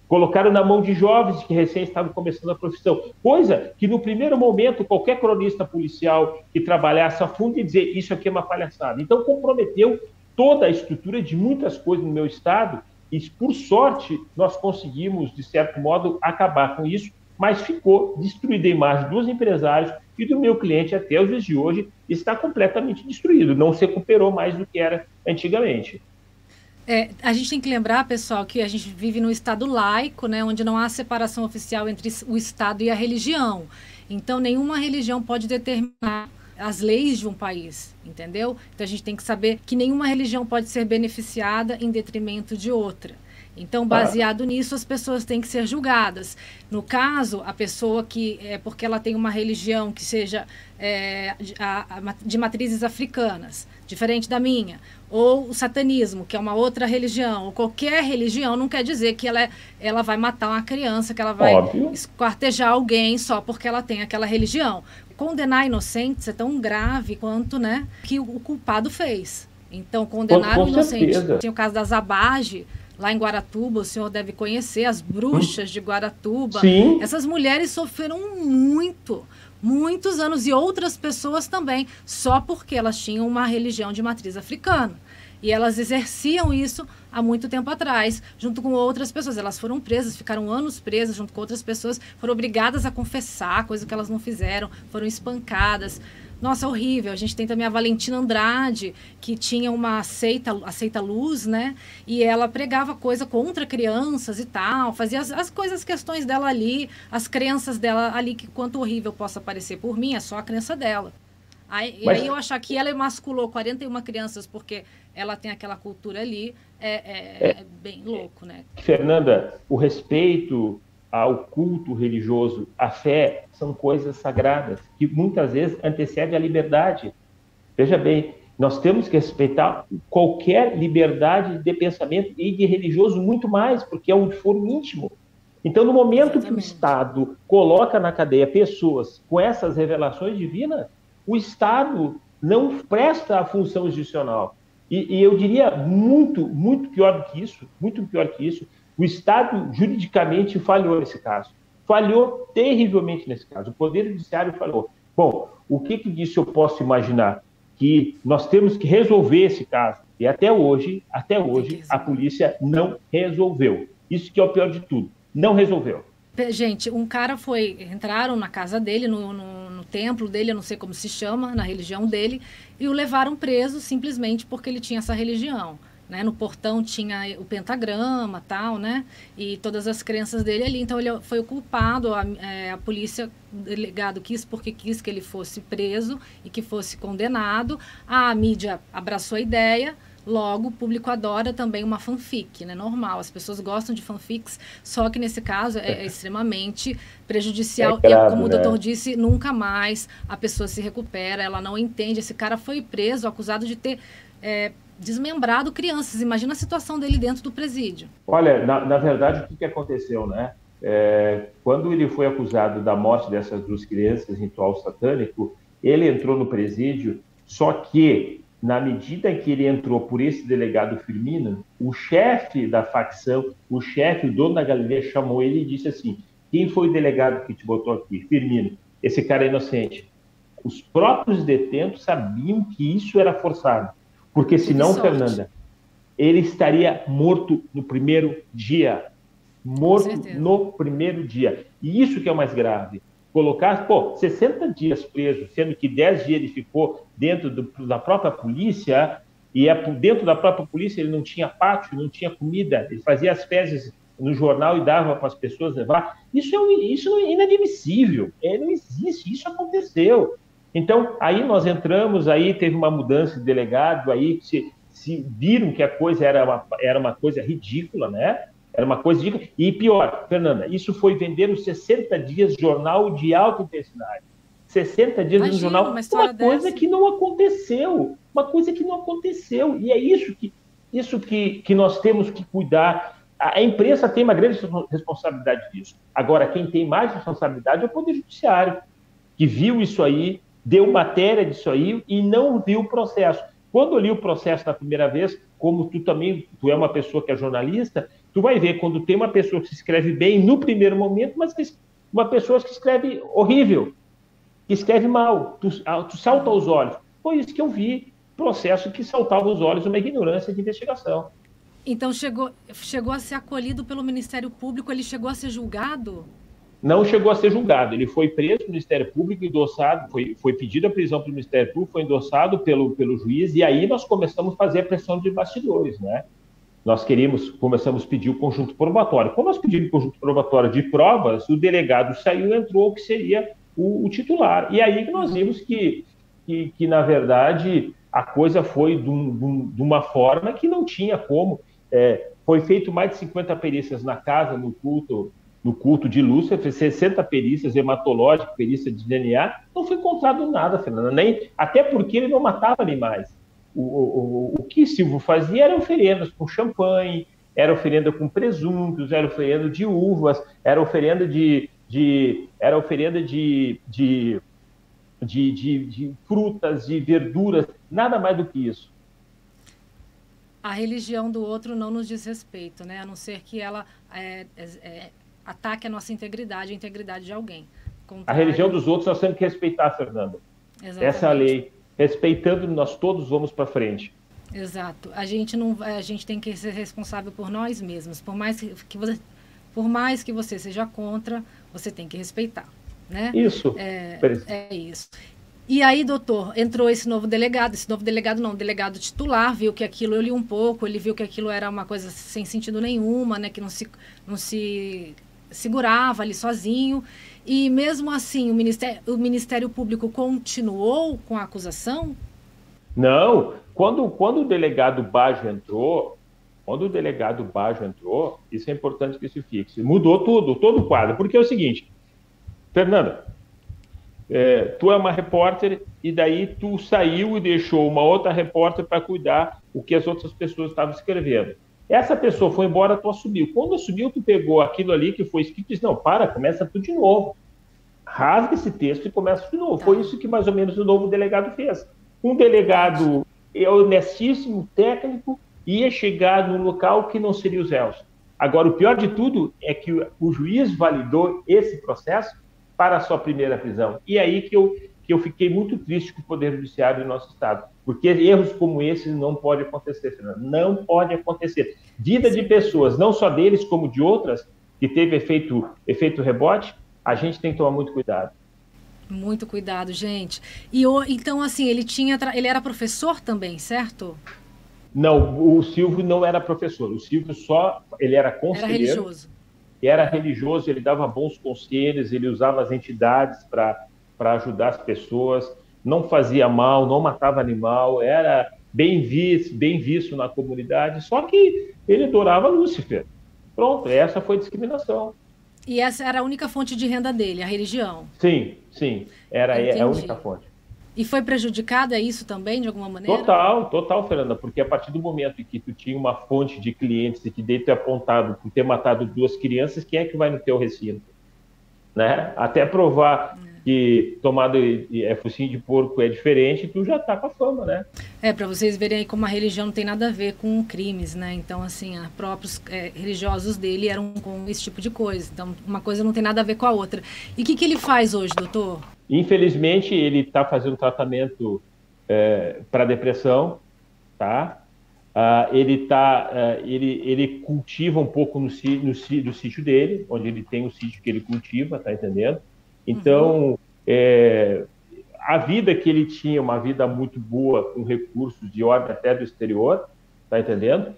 Colocaram na mão de jovens que recém estavam começando a profissão. Coisa que, no primeiro momento, qualquer cronista policial que trabalhasse a fundo ia dizer isso aqui é uma palhaçada. Então, comprometeu toda a estrutura de muitas coisas no meu estado, e por sorte nós conseguimos, de certo modo, acabar com isso, mas ficou destruída a imagem dos empresários e do meu cliente até os dias de hoje, está completamente destruído, não se recuperou mais do que era antigamente. A gente tem que lembrar, pessoal, que a gente vive num estado laico, né, onde não há separação oficial entre o Estado e a religião. Então, nenhuma religião pode determinar as leis de um país, entendeu? Então, a gente tem que saber que nenhuma religião pode ser beneficiada em detrimento de outra. Então, baseado nisso, as pessoas têm que ser julgadas. No caso, a pessoa que, porque ela tem uma religião que seja de matrizes africanas, diferente da minha, ou o satanismo, que é uma outra religião, ou qualquer religião, não quer dizer que ela vai matar uma criança, que ela vai esquartejar alguém só porque ela tem aquela religião. Condenar inocentes é tão grave quanto, né, que o culpado fez. Então, condenar o inocente. Tinha o caso da Zabage, lá em Guaratuba, o senhor deve conhecer as bruxas de Guaratuba. Sim. Essas mulheres sofreram muitos anos, e outras pessoas também, só porque elas tinham uma religião de matriz africana. E elas exerciam isso há muito tempo atrás, junto com outras pessoas. Elas foram presas, ficaram anos presas junto com outras pessoas, foram obrigadas a confessar, coisa que elas não fizeram, foram espancadas. Nossa, horrível. A gente tem também a Valentina Andrade, que tinha uma seita, a Seita Luz, né? E ela pregava coisa contra crianças e tal, fazia as coisas, as questões dela ali, as crenças dela ali, que quanto horrível possa parecer por mim, é só a crença dela. Aí eu achar que ela emasculou 41 crianças porque ela tem aquela cultura ali, é bem louco, né? Fernanda, o respeito ao culto religioso, a fé, são coisas sagradas, que muitas vezes antecedem a liberdade. Veja bem, nós temos que respeitar qualquer liberdade de pensamento e de religioso muito mais, porque é um foro íntimo. Então, no momento que o Estado coloca na cadeia pessoas com essas revelações divinas, o Estado não presta a função jurisdicional. E eu diria muito pior do que isso, o Estado juridicamente falhou nesse caso. Falhou terrivelmente nesse caso. O Poder Judiciário falhou. Bom, o que disso eu posso imaginar? Que nós temos que resolver esse caso. E até hoje, a polícia não resolveu. Isso que é o pior de tudo. Não resolveu. Gente, um cara entraram na casa dele, no templo dele, eu não sei como se chama, na religião dele, e o levaram preso simplesmente porque ele tinha essa religião. Né? No portão tinha o pentagrama, tal, né? E todas as crenças dele ali. Então ele foi o culpado. A polícia, o delegado quis que ele fosse preso e que fosse condenado. A mídia abraçou a ideia. Logo, o público adora também uma fanfic, né? Normal. As pessoas gostam de fanfics, só que nesse caso é extremamente prejudicial. Grave, e como o doutor disse, nunca mais a pessoa se recupera, ela não entende. Esse cara foi preso, acusado de ter desmembrado crianças. Imagina a situação dele dentro do presídio. Olha, na verdade, o que aconteceu, né? Quando ele foi acusado da morte dessas duas crianças em ritual satânico, ele entrou no presídio, só que, na medida que ele entrou por esse delegado Firmino, o chefe da facção, o dono da galeria, chamou ele e disse assim: quem foi o delegado que te botou aqui? Firmino. Esse cara é inocente. Os próprios detentos sabiam que isso era forçado. Porque senão, Fernanda, ele estaria morto no primeiro dia. Morto no primeiro dia. E isso que é o mais grave. Colocar, 60 dias preso, sendo que 10 dias ele ficou dentro da própria polícia, e dentro da própria polícia ele não tinha pátio, não tinha comida, ele fazia as fezes no jornal e dava para as pessoas levar. Isso é inadmissível. Não existe, isso aconteceu. Então, aí nós entramos, aí teve uma mudança de delegado, aí se viram que a coisa era uma coisa ridícula, né? Era uma coisa ridícula. E pior, Fernanda, isso foi vender os 60 dias jornal de alta intensidade. 60 dias no jornal, uma coisa que não aconteceu. Uma coisa que não aconteceu. E é isso que nós temos que cuidar. A imprensa tem uma grande responsabilidade disso. Agora, quem tem mais responsabilidade é o Poder Judiciário, que viu isso aí, deu matéria disso aí e não viu o processo. Quando eu li o processo na primeira vez, como tu é uma pessoa que é jornalista, tu vai ver quando tem uma pessoa que se escreve bem no primeiro momento, mas uma pessoa que escreve horrível, que escreve mal, tu salta aos olhos. Foi isso que eu vi. processo que saltava os olhos uma ignorância de investigação. Então chegou a ser acolhido pelo Ministério Público, ele chegou a ser julgado? Não chegou a ser julgado, ele foi preso pelo Ministério Público, endossado, foi pedido a prisão pelo Ministério Público, foi endossado pelo juiz, e aí nós começamos a fazer a pressão de bastidores, né? Nós começamos a pedir o conjunto probatório. Como nós pedimos o conjunto probatório de provas, o delegado saiu e entrou o que seria o titular. E aí nós vimos que na verdade, a coisa foi de uma forma que não tinha como. Foi feito mais de 50 perícias na casa, no culto de Lúcifer, 60 perícias hematológicas, perícia de DNA, não foi encontrado nada, Fernanda, até porque ele não matava animais. O que Silvio fazia era oferendas com champanhe, era oferenda com presuntos, era oferenda de uvas, era oferenda de frutas, de verduras, nada mais do que isso. A religião do outro não nos diz respeito, né? A não ser que ela ataque a nossa integridade, a integridade de alguém. A religião dos outros nós temos que respeitar, Fernanda. Exatamente. Essa é a lei. Respeitando, nós todos vamos para frente. Exato. A gente tem que ser responsável por nós mesmos. Por mais que você seja contra, você tem que respeitar, né? Isso. É isso. E aí, doutor, entrou esse novo delegado não, o delegado titular, viu que aquilo, eu li um pouco, ele viu que aquilo era uma coisa sem sentido nenhuma, né, que não se segurava ali sozinho, e mesmo assim o Ministério Público continuou com a acusação? Não, quando o delegado Baggio entrou, isso é importante que se fixe, mudou todo o quadro, porque é o seguinte, Fernanda, tu é uma repórter e daí tu saiu e deixou uma outra repórter para cuidar o que as outras pessoas estavam escrevendo. Essa pessoa foi embora, tu assumiu. Quando assumiu, tu pegou aquilo ali que foi escrito e disse, não, começa tudo de novo. Rasga esse texto e começa de novo. Foi isso que mais ou menos o novo delegado fez. Um delegado honestíssimo, técnico, ia chegar num local que não seria os réus. Agora, o pior de tudo é que o juiz validou esse processo para a sua primeira prisão. E aí que eu fiquei muito triste com o Poder Judiciário do nosso Estado, porque erros como esse não pode acontecer, Fernando. Não pode acontecer. Vida de pessoas, não só deles, como de outras, que teve efeito rebote, a gente tem que tomar muito cuidado. Muito cuidado, gente. Então, assim, ele era professor também, certo? Não, o Silvio não era professor. O Silvio ele era conselheiro. Era religioso. Era religioso, ele dava bons conselhos, ele usava as entidades para ajudar as pessoas, não fazia mal, não matava animal, era bem visto na comunidade, só que ele adorava Lúcifer. Pronto, essa foi discriminação. E essa era a única fonte de renda dele, a religião? Sim, era a única fonte. E foi prejudicado, é isso também, de alguma maneira? Total, Fernanda, porque a partir do momento em que tu tinha uma fonte de clientes e que daí tu é apontado por ter matado 2 crianças, quem é que vai no teu recinto? Né? Até provar que tomado focinho de porco é diferente, tu já tá com a fama, né? Para vocês verem aí como a religião não tem nada a ver com crimes, né? Então, assim, os próprios religiosos dele eram com esse tipo de coisa. Então, uma coisa não tem nada a ver com a outra. E o que ele faz hoje, doutor? Infelizmente, ele está fazendo tratamento para depressão, tá? Ele cultiva um pouco no sítio dele, onde ele tem um sítio que ele cultiva, tá entendendo? Então, a vida que ele tinha, uma vida muito boa, com recursos de ordem até do exterior, tá entendendo?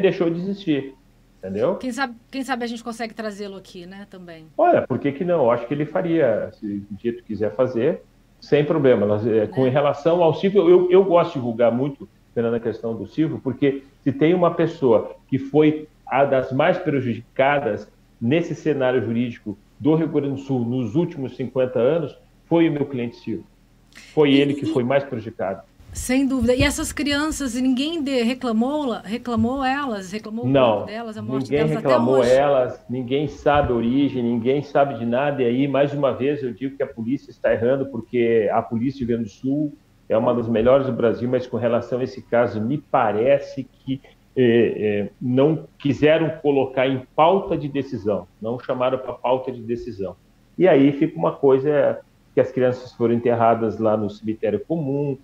Deixou de existir. Entendeu? Quem sabe a gente consegue trazê-lo aqui, né, também. Olha, por que não? Eu acho que ele faria, se o dia tu quiser fazer, sem problema. Com relação ao Silvio, eu gosto de divulgar muito, Fernanda, a questão do Silvio, porque se tem uma pessoa que foi a das mais prejudicadas nesse cenário jurídico do Rio Grande do Sul nos últimos 50 anos, foi o meu cliente Silvio. Foi ele que foi mais prejudicado. Sem dúvida. E essas crianças, ninguém reclamou elas? Reclamou não, delas, a morte ninguém delas reclamou até hoje? Elas, ninguém sabe a origem, ninguém sabe de nada. E aí, mais uma vez, eu digo que a polícia está errando, porque a polícia do Rio Grande do Sul é uma das melhores do Brasil, mas com relação a esse caso, me parece que não quiseram colocar em pauta de decisão, não chamaram para pauta de decisão. E aí fica uma coisa que as crianças foram enterradas lá no cemitério comum,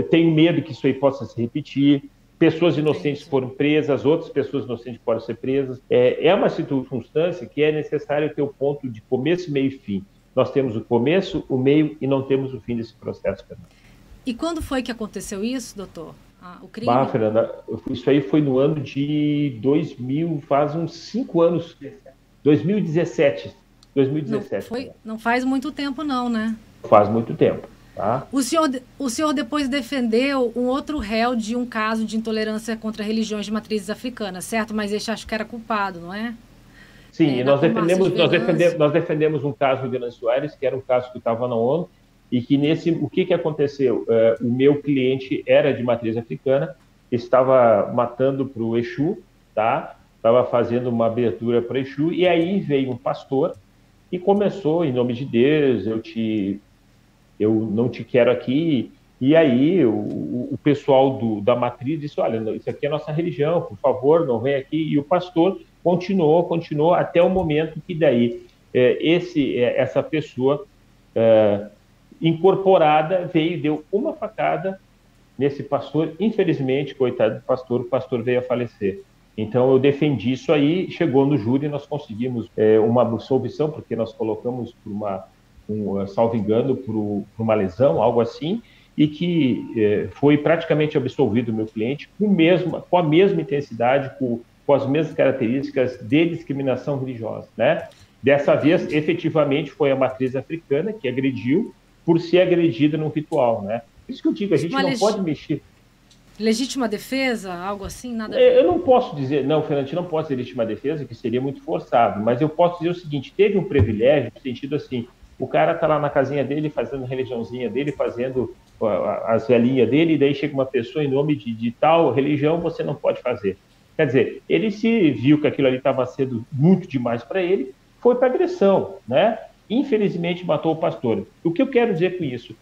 tenho medo que isso aí possa se repetir. Pessoas inocentes foram presas, outras pessoas inocentes podem ser presas. É uma circunstância que é necessário ter o ponto de começo, meio e fim. Nós temos o começo, o meio e não temos o fim desse processo penal. E quando foi que aconteceu isso, doutor? O crime? Fernanda, isso aí foi no ano de 2000, faz uns 5 anos. 2017. Não faz muito tempo não, né? Faz muito tempo. Tá? O senhor depois defendeu um outro réu de um caso de intolerância contra religiões de matrizes africanas, certo? Mas esse acho que era culpado, não é? Sim, nós defendemos um caso de Nancy Soares, que era um caso que estava na ONU, e que o que aconteceu? O meu cliente era de matriz africana, estava matando para o Exu, tá? Estava fazendo uma abertura para o Exu, e aí veio um pastor e começou, em nome de Deus, eu não te quero aqui. E aí o pessoal da matriz disse, olha, isso aqui é a nossa religião, por favor, não vem aqui. E o pastor continuou até o momento que daí essa pessoa incorporada veio e deu uma facada nesse pastor. Infelizmente, coitado do pastor, o pastor veio a falecer. Então eu defendi isso aí, chegou no júri, nós conseguimos uma absolvição, porque nós colocamos por salvo engano, por uma lesão, algo assim, e que foi praticamente absolvido o meu cliente com a mesma intensidade, com as mesmas características de discriminação religiosa, né? Dessa vez, efetivamente, foi a matriz africana que agrediu por ser agredida num ritual, né? Por isso que eu digo, a gente não pode mexer. Legítima defesa, algo assim, nada. Eu não posso dizer, não, Fernando, não pode ser legítima defesa, que seria muito forçado, mas eu posso dizer o seguinte, teve um privilégio, no sentido assim, o cara tá lá na casinha dele, fazendo a religiãozinha dele, fazendo as velhinhas dele, e daí chega uma pessoa em nome de tal religião, você não pode fazer. Quer dizer, ele se viu que aquilo ali estava sendo muito demais para ele, foi para agressão, né? Infelizmente matou o pastor. O que eu quero dizer com isso?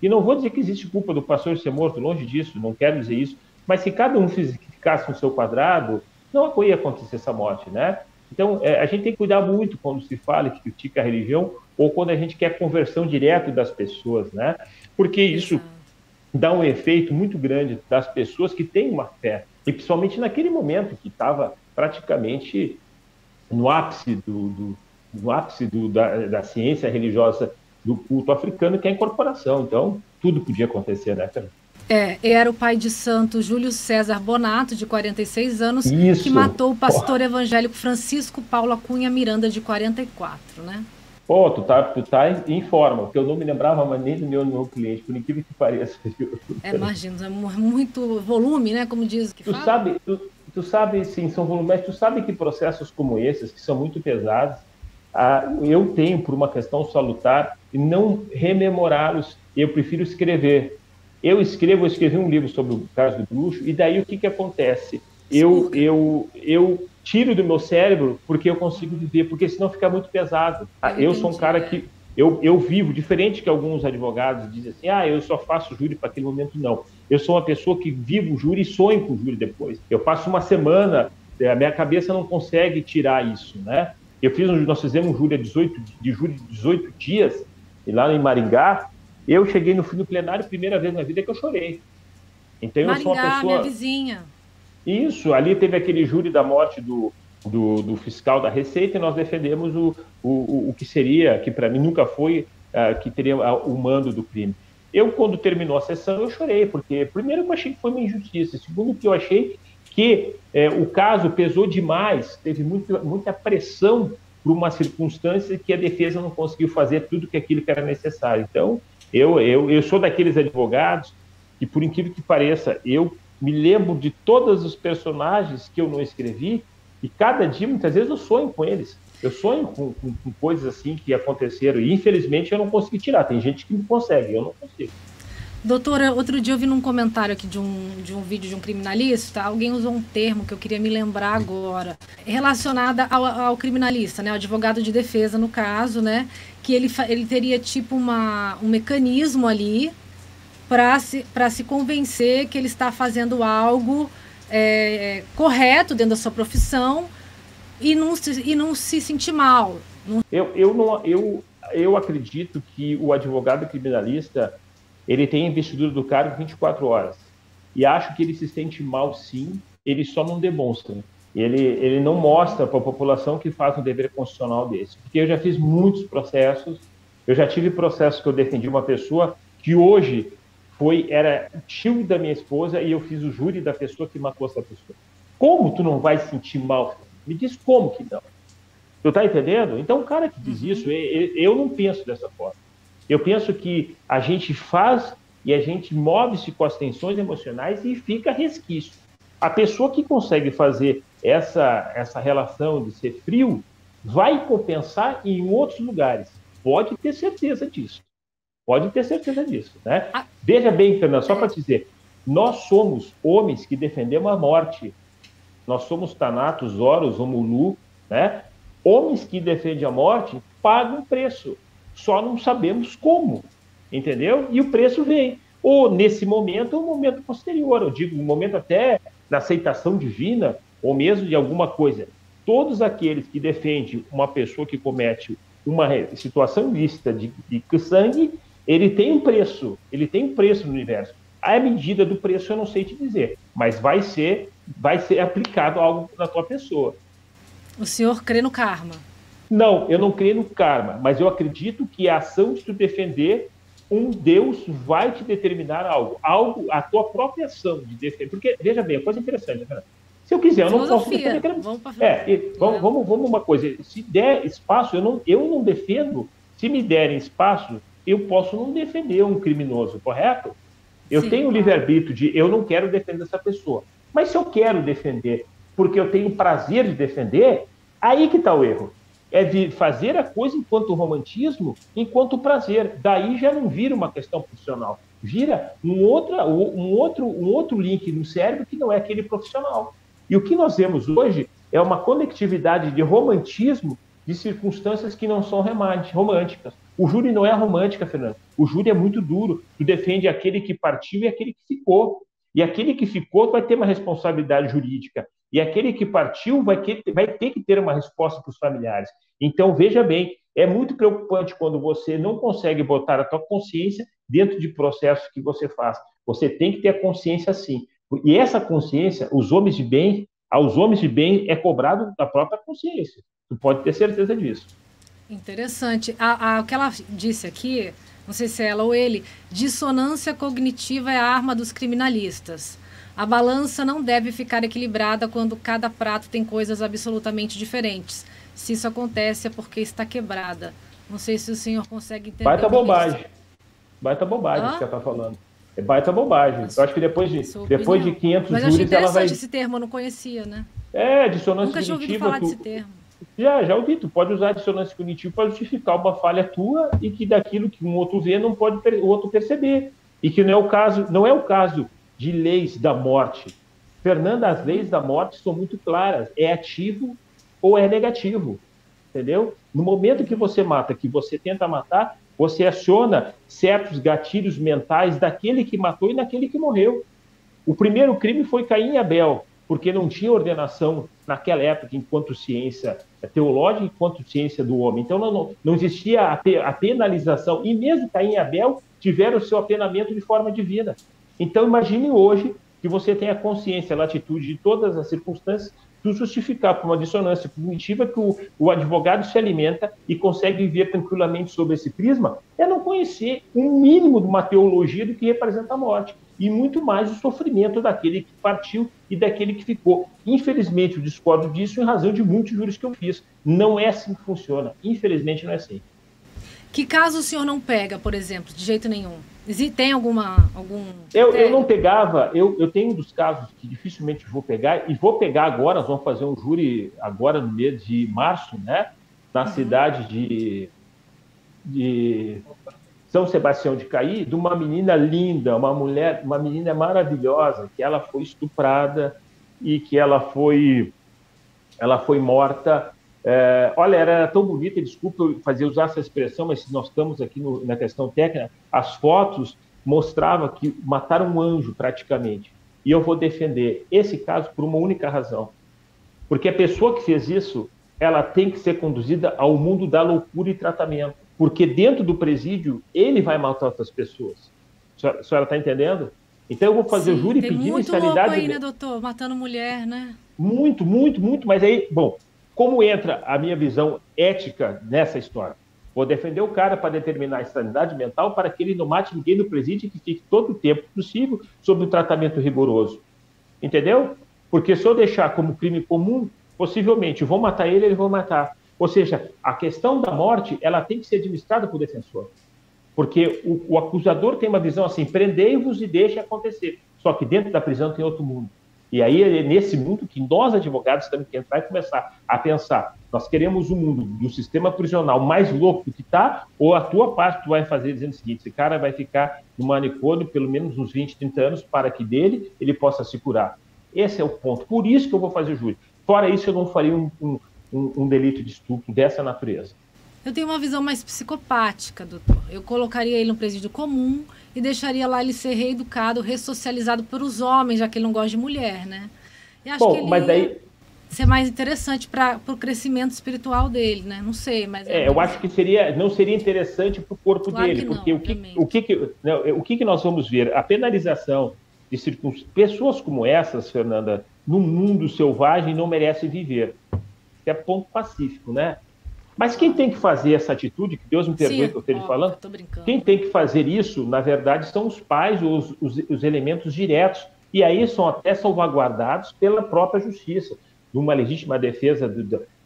E não vou dizer que existe culpa do pastor ser morto, longe disso, não quero dizer isso, mas se cada um ficasse no seu quadrado, não ia acontecer essa morte, né? Então, a gente tem que cuidar muito quando se fala que critica a religião ou quando a gente quer conversão direto das pessoas, né? Porque isso dá um efeito muito grande das pessoas que têm uma fé, e principalmente naquele momento que estava praticamente no ápice da ciência religiosa do culto africano, que é a incorporação. Então, tudo podia acontecer, né, cara? Era o pai de santo Júlio César Bonato, de 46 anos, Isso. que matou o pastor evangélico Francisco Paula Cunha Miranda, de 44, né? Pô, tu tá em forma, porque eu não me lembrava mais nem do meu cliente, por incrível que pareça. Imagino, é muito volume, né, como diz que fala. Tu sabe, sim, são volumes, tu sabe que processos como esses, que são muito pesados, eu tenho, por uma questão salutar, não rememorá-los, eu prefiro escrever. Eu escrevi um livro sobre o caso do bruxo, e daí o que acontece? Eu tiro do meu cérebro porque eu consigo viver, porque senão fica muito pesado. Eu sou um cara que eu vivo, diferente que alguns advogados dizem assim, eu só faço júri para aquele momento. Não. Eu sou uma pessoa que vivo o júri e sonho com o júri depois. Eu passo uma semana, a minha cabeça não consegue tirar isso, né? Nós fizemos um júri de 18 dias, e lá em Maringá, eu cheguei no fim do plenário, primeira vez na vida que eu chorei. Então eu sou uma pessoa... minha vizinha. Isso, ali teve aquele júri da morte do fiscal da Receita, e nós defendemos o que seria, que para mim nunca foi, que teria o mando do crime. Eu, quando terminou a sessão, eu chorei, porque primeiro eu achei que foi uma injustiça, segundo que eu achei que o caso pesou demais, teve muita pressão por uma circunstância que a defesa não conseguiu fazer tudo aquilo que era necessário. Então, eu sou daqueles advogados que, por incrível que pareça, eu me lembro de todos os personagens que eu não escrevi, e cada dia, muitas vezes, eu sonho com eles. Eu sonho com coisas assim que aconteceram, e infelizmente eu não consegui tirar. Tem gente que consegue, eu não consigo. Doutora, outro dia eu vi num comentário aqui de um vídeo de um criminalista, alguém usou um termo que eu queria me lembrar agora, relacionada ao criminalista, né, ao advogado de defesa, no caso, né, que ele teria tipo um mecanismo ali para se convencer que ele está fazendo algo correto dentro da sua profissão e não se sentir mal. Eu acredito que o advogado criminalista ele tem a investidura do cargo 24 horas. E acho que ele se sente mal, sim, ele só não demonstra. Ele não mostra para a população que faz um dever constitucional desse. Porque eu já fiz muitos processos, eu já tive processos que eu defendi uma pessoa que hoje era tio da minha esposa e eu fiz o júri da pessoa que matou essa pessoa. Como tu não vai se sentir mal? Me diz como que não. Tu tá entendendo? Então, o cara que diz isso, eu não penso dessa forma. Eu penso que a gente faz e a gente move-se com as tensões emocionais e fica resquício. A pessoa que consegue fazer essa relação de ser frio vai compensar em outros lugares. Pode ter certeza disso. Pode ter certeza disso, né? Veja bem, Fernando, só para te dizer, nós somos homens que defendemos a morte. Nós somos Thanatos, Horus, Homulu, né? Homens que defendem a morte pagam preço. Só não sabemos como, entendeu? E o preço vem. Ou nesse momento, ou no momento posterior. Eu digo, no momento até da aceitação divina, ou mesmo de alguma coisa. Todos aqueles que defendem uma pessoa que comete uma situação ilícita de sangue, ele tem um preço no universo. A medida do preço eu não sei te dizer, mas vai ser aplicado algo na tua pessoa. O senhor crê no karma? Não, eu não creio no karma, mas eu acredito que a ação de tu defender, um Deus vai te determinar algo, a tua própria ação de defender. Porque, veja bem, a coisa interessante, né? Se eu quiser, eu não posso defender. Vamos uma coisa, se der espaço, eu não defendo, se me derem espaço, eu posso não defender um criminoso, correto? Eu tenho o livre-arbítrio de eu não quero defender essa pessoa. Mas se eu quero defender porque eu tenho prazer de defender, aí que está o erro. É de fazer a coisa enquanto romantismo, enquanto prazer. Daí já não vira uma questão profissional. Vira um outro link no cérebro que não é aquele profissional. E o que nós vemos hoje é uma conectividade de romantismo de circunstâncias que não são românticas. O júri não é romântica, Fernando. O júri é muito duro. Tu defende aquele que partiu e aquele que ficou. E aquele que ficou vai ter uma responsabilidade jurídica. E aquele que partiu vai ter que ter uma resposta para os familiares. Então, veja bem, é muito preocupante quando você não consegue botar a tua consciência dentro de processos que você faz. Você tem que ter a consciência sim. E essa consciência, aos homens de bem é cobrado da própria consciência. Tu pode ter certeza disso. Interessante. O que ela disse aqui, não sei se é ela ou ele, dissonância cognitiva é a arma dos criminalistas. A balança não deve ficar equilibrada quando cada prato tem coisas absolutamente diferentes. Se isso acontece é porque está quebrada. Não sei se o senhor consegue entender. Baita bobagem. Baita bobagem que você está falando. É baita bobagem. Eu acho que depois de 500 Mas eu achei júris ela vai... esse termo, eu não conhecia, né? Dissonância Nunca tinha ouvido falar desse termo. Já ouvi, tu pode usar a dissonância cognitiva para justificar uma falha tua e que daquilo que um outro vê não pode o outro perceber. E que não é o caso de leis da morte. Fernanda, as leis da morte são muito claras. É ativo ou é negativo. Entendeu? No momento que você mata, que você tenta matar, você aciona certos gatilhos mentais daquele que matou e daquele que morreu. O primeiro crime foi Caim e Abel, porque não tinha ordenação naquela época enquanto ciência teológica, enquanto ciência do homem. Então não existia a penalização. E mesmo Caim e Abel tiveram o seu apenamento de forma divina. Então imagine hoje que você tem a consciência, a latitude de todas as circunstâncias, tu justificar por uma dissonância cognitiva que o advogado se alimenta e consegue viver tranquilamente sobre esse prisma, é não conhecer um mínimo de uma teologia do que representa a morte. E muito mais o sofrimento daquele que partiu e daquele que ficou. Infelizmente, eu discordo disso em razão de muitos juros que eu fiz. Não é assim que funciona. Infelizmente, não é assim. Que caso o senhor não pega, por exemplo, de jeito nenhum? Tem algum... Eu não pegava, eu tenho um dos casos que dificilmente vou pegar, e vou pegar agora, nós vamos fazer um júri agora no mês de março, né? Na cidade de São Sebastião de Caí, de uma menina linda, uma menina maravilhosa, que ela foi estuprada e que ela foi morta. Olha, era tão bonita, desculpa eu usar essa expressão, mas nós estamos aqui na questão técnica, as fotos mostravam que mataram um anjo praticamente. E eu vou defender esse caso por uma única razão. Porque a pessoa que fez isso, ela tem que ser conduzida ao mundo da loucura e tratamento. Porque dentro do presídio, ele vai matar outras pessoas. A senhora está entendendo? Então eu vou fazer o júri pedir muito inicialidade... louco aí, né, doutor? Matando mulher, né? Muito, muito, muito. Mas aí, bom, como entra a minha visão ética nessa história? Vou defender o cara para determinar a insanidade mental para que ele não mate ninguém no presídio e que fique todo o tempo possível sob um tratamento rigoroso. Entendeu? Porque se eu deixar como crime comum, possivelmente vou matar ele, ele vai matar. Ou seja, a questão da morte, ela tem que ser administrada por defensor. Porque o acusador tem uma visão assim, prendei-vos e deixe acontecer. Só que dentro da prisão tem outro mundo. E aí é nesse mundo que nós, advogados, temos que entrar e começar a pensar. Nós queremos um mundo do sistema prisional mais louco que está, ou a tua parte tu vai fazer dizendo o seguinte, esse cara vai ficar no manicômio pelo menos uns 20, 30 anos para que dele ele possa se curar. Esse é o ponto. Por isso que eu vou fazer o júri. Fora isso, eu não faria um delito de estupro dessa natureza. Eu tenho uma visão mais psicopática, doutor. Eu colocaria ele no presídio comum e deixaria lá ele ser reeducado, ressocializado pelos homens, já que ele não gosta de mulher, né? E acho que ele mas daí... ser mais interessante para o crescimento espiritual dele, né? Não sei, mas... eu acho que não seria interessante para o corpo dele, porque o que nós vamos ver? A penalização de pessoas como essas, Fernanda, num mundo selvagem não merece viver. É ponto pacífico, né? Mas quem tem que fazer essa atitude, que Deus me perdoe que eu esteja falando, quem tem que fazer isso, na verdade, são os pais, os elementos diretos, e aí são até salvaguardados pela própria justiça, numa legítima defesa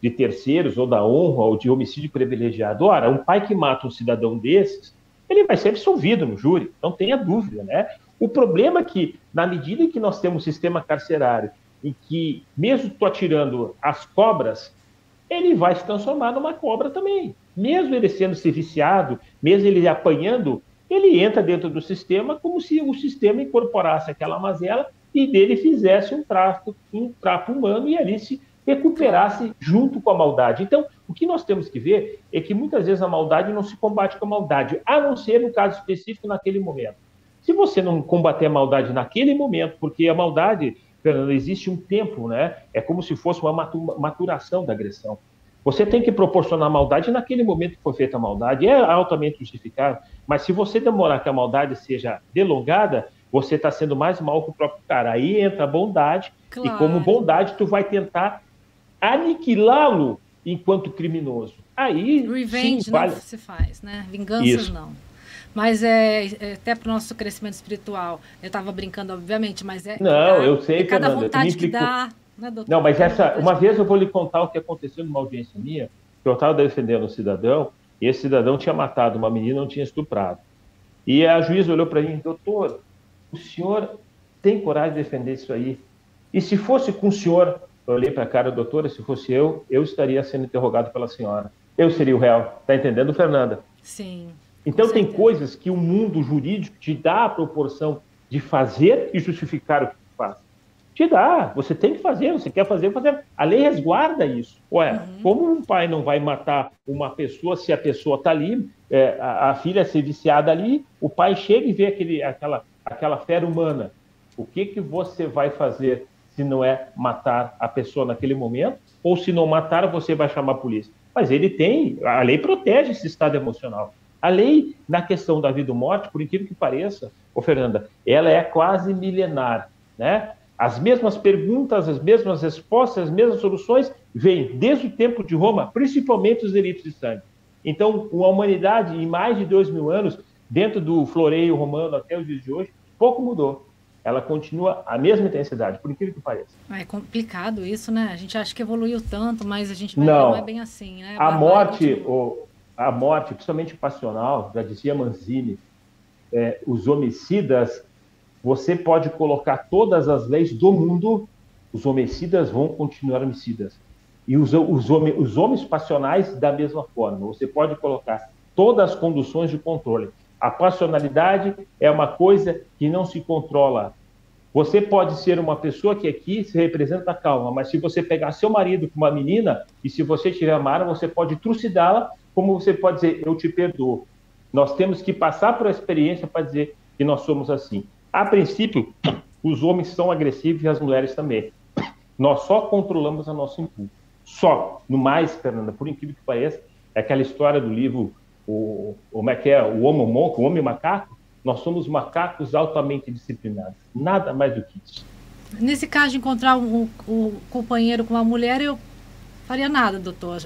de terceiros, ou da honra, ou de homicídio privilegiado. Ora, um pai que mata um cidadão desses, ele vai ser absolvido no júri, não tenha dúvida, né? O problema é que, na medida em que nós temos um sistema carcerário, em que, mesmo tu atirando as cobras, ele vai se transformar numa cobra também. Mesmo ele sendo se viciado, mesmo ele apanhando, ele entra dentro do sistema como se o sistema incorporasse aquela mazela e dele fizesse um trapo humano e ali se recuperasse junto com a maldade. Então, o que nós temos que ver é que muitas vezes a maldade não se combate com a maldade, a não ser no caso específico naquele momento. Se você não combater a maldade naquele momento, porque a maldade... Fernando, existe um tempo, né? É como se fosse uma maturação da agressão. Você tem que proporcionar maldade naquele momento que foi feita a maldade. É altamente justificável, mas se você demorar que a maldade seja delongada, você está sendo mais mal que o próprio cara. Aí entra a bondade, claro. E como bondade, tu vai tentar aniquilá-lo enquanto criminoso. Aí, revenge sim, vale... não se faz, né? Vinganças Isso. não. Mas até para o nosso crescimento espiritual, eu estava brincando, obviamente, mas eu sei, cada Fernanda, vontade que dá, né, doutor? Não, mas uma vez eu vou lhe contar o que aconteceu numa audiência minha, que eu estava defendendo um cidadão, e esse cidadão tinha matado uma menina, não tinha estuprado. E a juíza olhou para mim, doutor, o senhor tem coragem de defender isso aí? E se fosse com o senhor, eu olhei para a cara, doutora, se fosse eu estaria sendo interrogado pela senhora. Eu seria o réu. Está entendendo, Fernanda? Sim. Então tem coisas que o mundo jurídico te dá a proporção de fazer e justificar o que tu faz. Te dá, você tem que fazer, você quer fazer, fazer. A lei resguarda isso. Ué, como um pai não vai matar uma pessoa se a pessoa está ali, a filha ser viciada ali, o pai chega e vê aquela fera humana. O que você vai fazer se não é matar a pessoa naquele momento? Ou se não matar, você vai chamar a polícia? Mas a lei protege esse estado emocional. A lei, na questão da vida ou morte, por incrível que pareça, Fernanda, ela é quase milenar, né? As mesmas perguntas, as mesmas respostas, as mesmas soluções vêm desde o tempo de Roma, principalmente os delitos de sangue. Então, a humanidade, em mais de 2000 anos, dentro do floreio romano até os dias de hoje, pouco mudou. Ela continua a mesma intensidade, por incrível que pareça. É complicado isso, né? A gente acha que evoluiu tanto, mas a gente não é bem assim, né? A morte, principalmente passional, já dizia Manzini, os homicidas, você pode colocar todas as leis do mundo, os homicidas vão continuar homicidas. E os homens passionais da mesma forma. Você pode colocar todas as conduções de controle. A passionalidade é uma coisa que não se controla. Você pode ser uma pessoa que aqui se representa calma, mas se você pegar seu marido com uma menina, e se você tiver amar, você pode trucidá-la, como você pode dizer, eu te perdoo. Nós temos que passar por a experiência para dizer que nós somos assim. A princípio, os homens são agressivos e as mulheres também. Nós só controlamos a nosso impulso. Só. No mais, Fernanda, por incrível que pareça, é aquela história do livro, como é que é? O Homem Monco, o Homem Macaco. Nós somos macacos altamente disciplinados. Nada mais do que isso. Nesse caso de encontrar o companheiro com uma mulher, eu faria nada, doutor.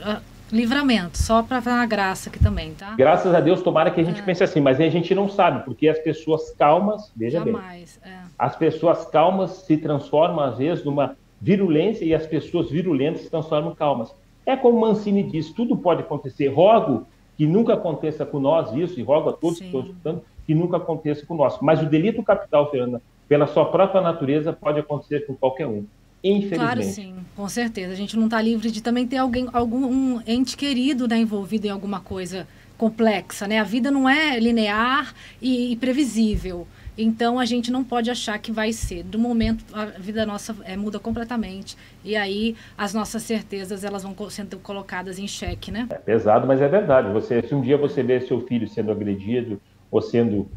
Livramento, só para a graça aqui também, tá? Graças a Deus, tomara que a gente pense assim, mas a gente não sabe, porque as pessoas calmas, veja Jamais, bem, as pessoas calmas se transformam, às vezes, numa virulência, e as pessoas virulentas se transformam em calmas. É como Mancini diz, tudo pode acontecer. Rogo que nunca aconteça com nós isso, e rogo a todos que estão escutando, que nunca aconteça com nós. Mas o delito capital, Fernanda, pela sua própria natureza, pode acontecer com qualquer um. Infelizmente. Claro, sim, com certeza. A gente não está livre de também ter algum ente querido, né, envolvido em alguma coisa complexa, né? A vida não é linear e previsível. Então, a gente não pode achar que vai ser. Do momento, a vida nossa muda completamente. E aí, as nossas certezas, elas vão sendo colocadas em xeque, né? É pesado, mas é verdade. Se um dia você vê seu filho sendo agredido ou sendo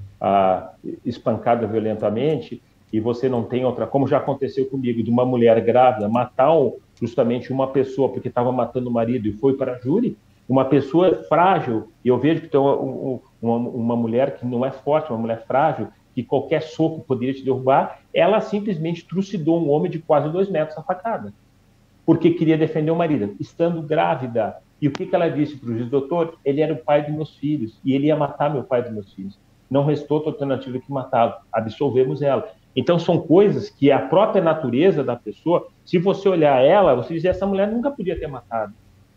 espancado violentamente, e você não tem outra, como já aconteceu comigo, de uma mulher grávida matar justamente uma pessoa porque estava matando o marido e foi para a júri, uma pessoa frágil, e eu vejo que tem uma mulher que não é forte, uma mulher frágil, que qualquer soco poderia te derrubar, ela simplesmente trucidou um homem de quase 2 metros a facada, porque queria defender o marido, estando grávida. E o que ela disse para o juiz? Doutor, ele era o pai dos meus filhos, e ele ia matar meu pai dos meus filhos. Não restou outra alternativa que matá-lo. Absolvemos ela. Então, são coisas que a própria natureza da pessoa, se você olhar ela, você diz, essa mulher nunca podia ter matado.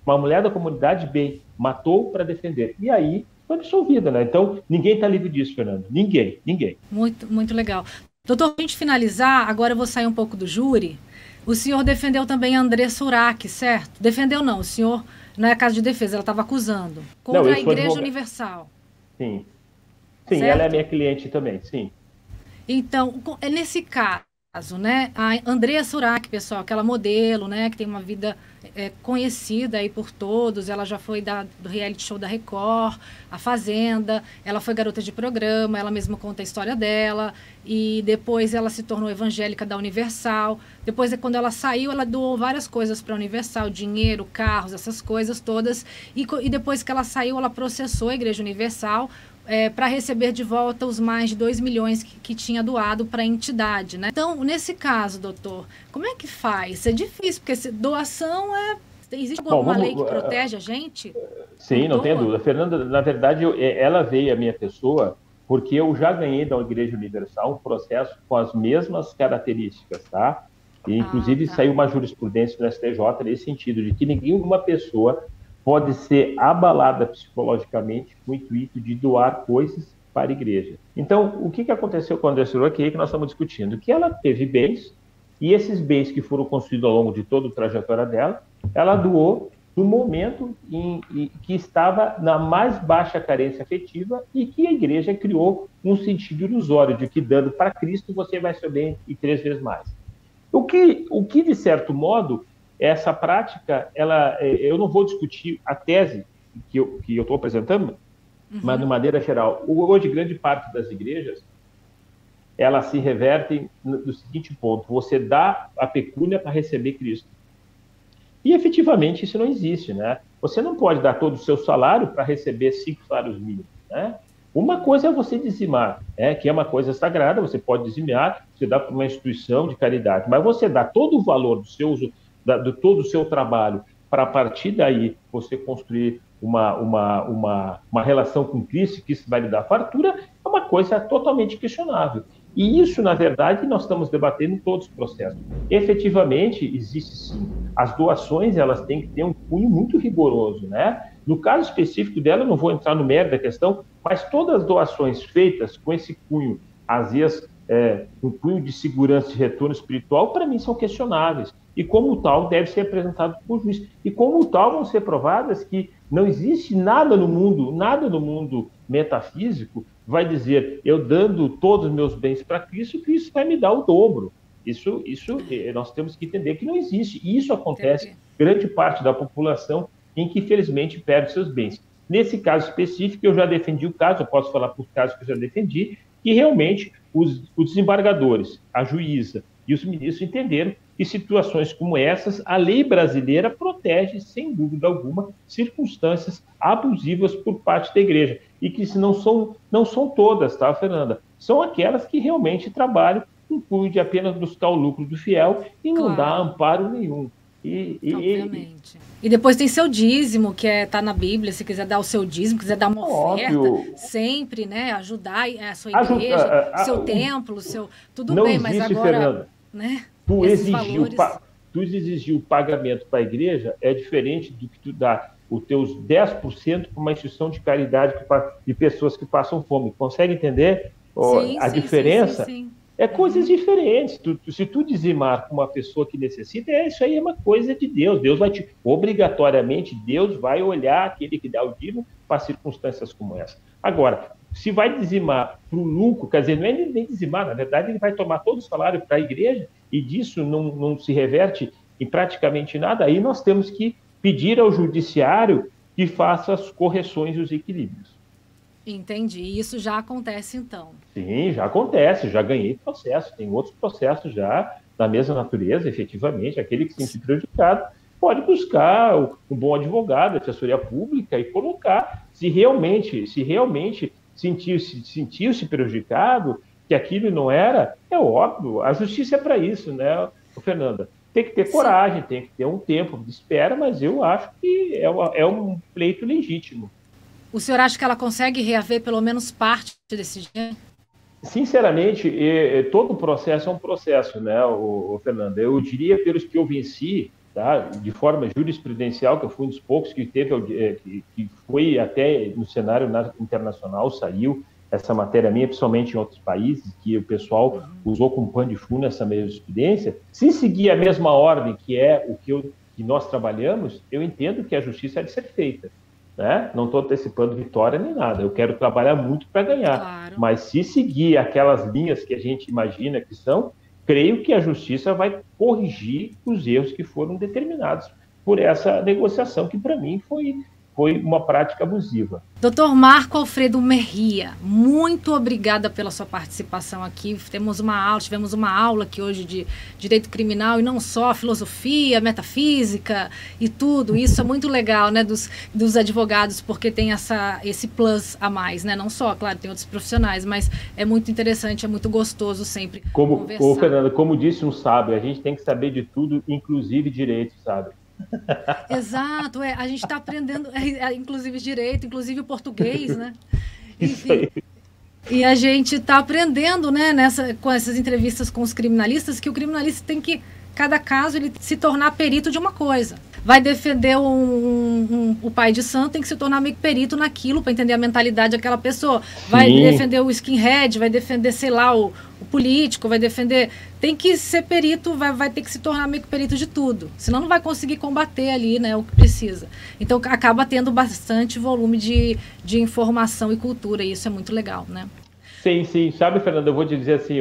Uma mulher da comunidade bem matou para defender. E aí, foi absolvida, né? Então, ninguém está livre disso, Fernando. Ninguém. Muito, muito legal. Doutor, para a gente finalizar, agora eu vou sair um pouco do júri. O senhor defendeu também a Andressa Urach, certo? Defendeu não, o senhor não é caso de defesa, ela estava acusando. Contra a Igreja Universal. Sim. Sim, certo? Ela é minha cliente também, sim. Então, nesse caso, né, a Andressa Urach, pessoal, aquela modelo, né, que tem uma vida conhecida aí por todos, ela já foi do reality show da Record, A Fazenda, ela foi garota de programa, ela mesma conta a história dela, e depois ela se tornou evangélica da Universal. Depois, quando ela saiu, ela doou várias coisas para a Universal, dinheiro, carros, essas coisas todas, e depois que ela saiu, ela processou a Igreja Universal, para receber de volta os mais de 2 milhões que tinha doado para a entidade, né? Então, nesse caso, doutor, como é que faz? É difícil, porque doação existe alguma lei que protege a gente? Sim, não tenha dúvida. Fernanda, na verdade, ela veio a minha pessoa porque eu já ganhei da Igreja Universal um processo com as mesmas características, tá? E, inclusive, saiu uma jurisprudência no STJ nesse sentido, de que nenhuma pessoa pode ser abalada psicologicamente com o intuito de doar coisas para a igreja. Então, o que aconteceu com a Andressa Urach, que nós estamos discutindo? Que ela teve bens, e esses bens que foram construídos ao longo de toda a trajetória dela, ela doou no momento em que estava na mais baixa carência afetiva e que a igreja criou um sentido ilusório de que dando para Cristo você vai ser bem e 3 vezes mais. O que de certo modo, essa prática, eu não vou discutir a tese que eu estou apresentando, mas de maneira geral, hoje grande parte das igrejas, elas se revertem no seguinte ponto: você dá a pecúnia para receber Cristo. E efetivamente isso não existe, né? Você não pode dar todo o seu salário para receber 5 salários mínimos, né? Uma coisa é você dizimar, que é uma coisa sagrada, você pode dizimar, você dá para uma instituição de caridade, mas você dá todo o valor de todo o seu trabalho, para a partir daí você construir uma relação com Cristo, que isso vai lhe dar fartura, é uma coisa totalmente questionável. E isso, na verdade, nós estamos debatendo em todos os processos. Efetivamente, existe sim. As doações, elas têm que ter um cunho muito rigoroso, né? No caso específico dela, eu não vou entrar no mérito da questão, mas todas as doações feitas com esse cunho, às vezes, um cunho de segurança e retorno espiritual, para mim, são questionáveis. E como tal, deve ser apresentado por juiz. E como tal, vão ser provadas que não existe nada no mundo metafísico vai dizer, eu dando todos os meus bens para Cristo, Cristo vai me dar o dobro. Isso nós temos que entender que não existe. E isso acontece grande parte da população em que, infelizmente, perde seus bens. Nesse caso específico, eu já defendi o caso, eu posso falar por casos que eu já defendi, que realmente os desembargadores, a juíza e os ministros entenderam que situações como essas, a lei brasileira protege, sem dúvida alguma, circunstâncias abusivas por parte da igreja. e que se não são todas, tá, Fernanda? São aquelas que realmente trabalham com o cuide apenas buscar o lucro do fiel e não dá amparo nenhum. Obviamente. E depois tem seu dízimo, que tá na Bíblia, se quiser dar o seu dízimo, quiser dar uma oferta, sempre, né, ajudar a sua igreja, seu templo, tudo bem, mas agora, Fernanda, né, tu exigir o pagamento para a igreja é diferente do que tu dá os teus 10% para uma instituição de caridade de pessoas que passam fome. Consegue entender a diferença? Sim. É coisas diferentes. Se tu dizimar com uma pessoa que necessita, isso aí é uma coisa de Deus. Deus vai obrigatoriamente, Deus vai olhar aquele que dá o dízimo para circunstâncias como essa. Agora, se vai dizimar para o lucro, quer dizer, não é nem dizimar, na verdade ele vai tomar todo o salário para a igreja e disso não se reverte em praticamente nada, aí nós temos que pedir ao judiciário que faça as correções e os equilíbrios. Entendi. E isso já acontece, então? Sim, já acontece. Já ganhei processo. Tem outros processos já da mesma natureza, efetivamente. Aquele que se sentir prejudicado pode buscar um bom advogado, assessoria pública e colocar se realmente sentiu-se prejudicado, que aquilo não era, é óbvio. A justiça é para isso, né, Fernanda? Tem que ter coragem, tem que ter um tempo de espera, mas eu acho que é um pleito legítimo. O senhor acha que ela consegue reaver pelo menos parte desse dinheiro? Sinceramente, todo o processo é um processo, né, Fernanda? Eu diria, pelos que eu venci, tá, de forma jurisprudencial, que eu fui um dos poucos que que foi até no cenário internacional, saiu essa matéria minha, principalmente em outros países, que o pessoal usou como pano de fundo essa mesma jurisprudência. Se seguir a mesma ordem que é o que nós trabalhamos, eu entendo que a justiça é de ser feita. Né? Não estou antecipando vitória nem nada, eu quero trabalhar muito para ganhar, claro. Mas se seguir aquelas linhas que a gente imagina que são, creio que a justiça vai corrigir os erros que foram determinados por essa negociação, que para mim foi uma prática abusiva. Dr. Marco Alfredo Merria, muito obrigada pela sua participação aqui. Tivemos uma aula aqui hoje de direito criminal e não só, filosofia, metafísica e tudo. Isso é muito legal, né, dos advogados, porque tem esse plus a mais, né? Não só, claro, tem outros profissionais, mas é muito interessante, é muito gostoso sempre conversar. Fernanda, como disse um sábio, a gente tem que saber de tudo, inclusive direito, sabe? Exato, a gente está aprendendo, inclusive direito, inclusive o português, né? Isso aí. E a gente está aprendendo, né, com essas entrevistas com os criminalistas, que o criminalista tem que, cada caso, ele se tornar perito de uma coisa. Vai defender o pai de santo, tem que se tornar meio perito naquilo para entender a mentalidade daquela pessoa. Vai defender o skinhead, vai defender, sei lá, o político, vai defender... Tem que ser perito, vai ter que se tornar meio perito de tudo. Senão não vai conseguir combater ali, né, o que precisa. Então acaba tendo bastante volume de informação e cultura, e isso é muito legal, né? Sim. Sabe, Fernanda, eu vou te dizer assim,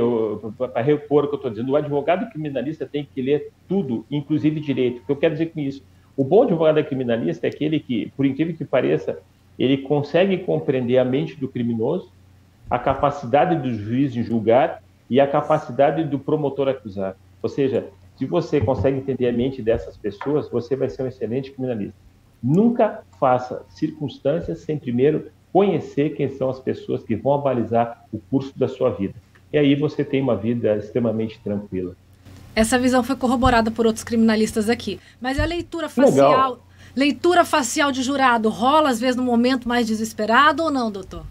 para repor o que eu estou dizendo, o advogado criminalista tem que ler tudo, inclusive direito. O que eu quero dizer com isso? O bom advogado criminalista é aquele que, por incrível que pareça, ele consegue compreender a mente do criminoso, a capacidade do juiz em julgar e a capacidade do promotor acusar. Ou seja, se você consegue entender a mente dessas pessoas, você vai ser um excelente criminalista. Nunca faça circunstâncias sem primeiro conhecer quem são as pessoas que vão abalizar o curso da sua vida. E aí você tem uma vida extremamente tranquila. Essa visão foi corroborada por outros criminalistas aqui. Mas a leitura facial de jurado rola às vezes no momento mais desesperado ou não, doutor?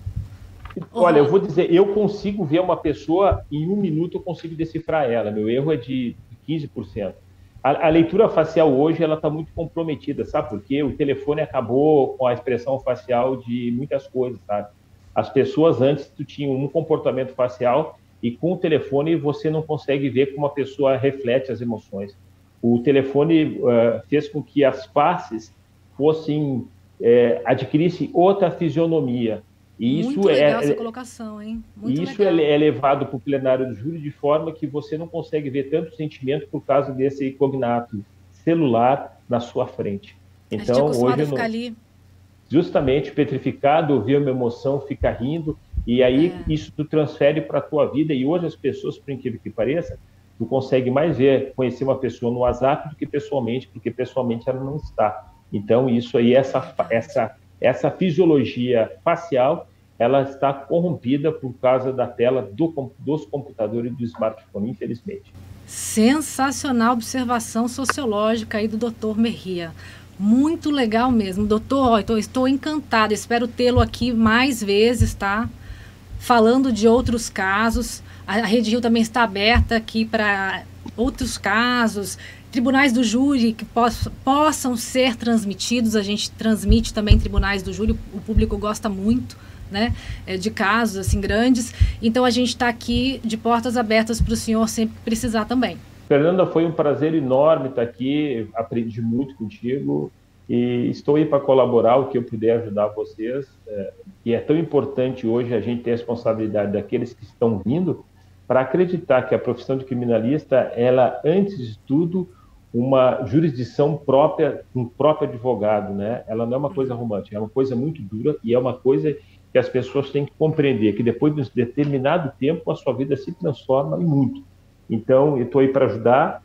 Olha, eu vou dizer, eu consigo ver uma pessoa, em 1 minuto eu consigo decifrar ela. Meu erro é de 15%. A leitura facial hoje ela está muito comprometida, sabe? Porque o telefone acabou com a expressão facial de muitas coisas, sabe? As pessoas antes tinham um comportamento facial e com o telefone você não consegue ver como a pessoa reflete as emoções. O telefone fez com que as faces adquirissem outra fisionomia. E muito legal essa colocação, hein? Isso é levado para o plenário do júri de forma que você não consegue ver tanto sentimento por causa desse cognato celular na sua frente. Então, hoje, ficar ali. Justamente, petrificado, ver uma emoção, fica rindo, e aí isso tu transfere para a tua vida, e hoje as pessoas, por incrível que pareça, tu consegue mais conhecer uma pessoa no WhatsApp do que pessoalmente, porque pessoalmente ela não está. Então, isso aí, essa fisiologia facial, ela está corrompida por causa da tela dos computadores e do smartphone, infelizmente. Sensacional observação sociológica aí do Dr. Merria. Muito legal mesmo. Doutor, estou encantada, espero tê-lo aqui mais vezes, tá? Falando de outros casos. A Rede Rio também está aberta aqui para outros casos, tribunais do júri que possam ser transmitidos. A gente transmite também tribunais do júri, o público gosta muito, né, de casos assim grandes. Então a gente está aqui de portas abertas para o senhor sempre que precisar também. Fernanda, foi um prazer enorme estar aqui, aprendi muito contigo e estou aí para colaborar o que eu puder ajudar vocês, que é tão importante hoje a gente ter a responsabilidade daqueles que estão vindo para acreditar que a profissão de criminalista, ela, antes de tudo, uma jurisdição própria, um próprio advogado, né? Ela não é uma coisa romântica, é uma coisa muito dura e é uma coisa que as pessoas têm que compreender, que depois de um determinado tempo a sua vida se transforma e muito. Então, eu estou aí para ajudar,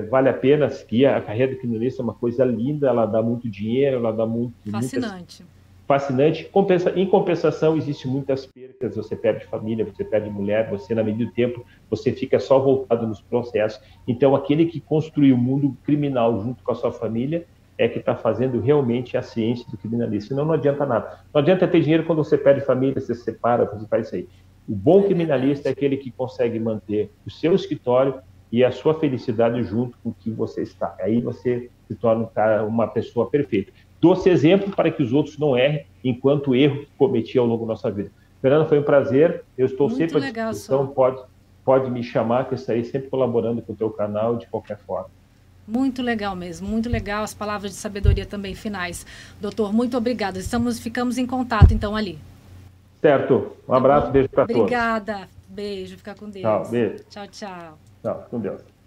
vale a pena seguir, a carreira de criminalista é uma coisa linda, ela dá muito dinheiro, ela dá muito... Fascinante. Fascinante. Em compensação, existem muitas perdas, você perde família, você perde mulher, você, na medida do tempo, você fica só voltado nos processos. Então, aquele que construiu o mundo criminal junto com a sua família é que está fazendo realmente a ciência do criminalista. Senão não adianta nada. Não adianta ter dinheiro quando você perde família, você se separa, você faz isso aí. O bom criminalista é aquele que consegue manter o seu escritório e a sua felicidade junto com o que você está. Aí você se torna uma pessoa perfeita. Dou-se exemplo para que os outros não errem enquanto erro que cometi ao longo da nossa vida. Fernanda, foi um prazer. Eu estou sempre à disposição. Pode me chamar, que eu estarei sempre colaborando com o teu canal de qualquer forma. Muito legal mesmo, muito legal. As palavras de sabedoria também finais. Doutor, muito obrigada. Ficamos em contato, então, ali. Certo. Um abraço, beijo para todos. Obrigada. Beijo, fica com Deus. Tchau, beijo. Tchau, tchau. Tchau, com Deus.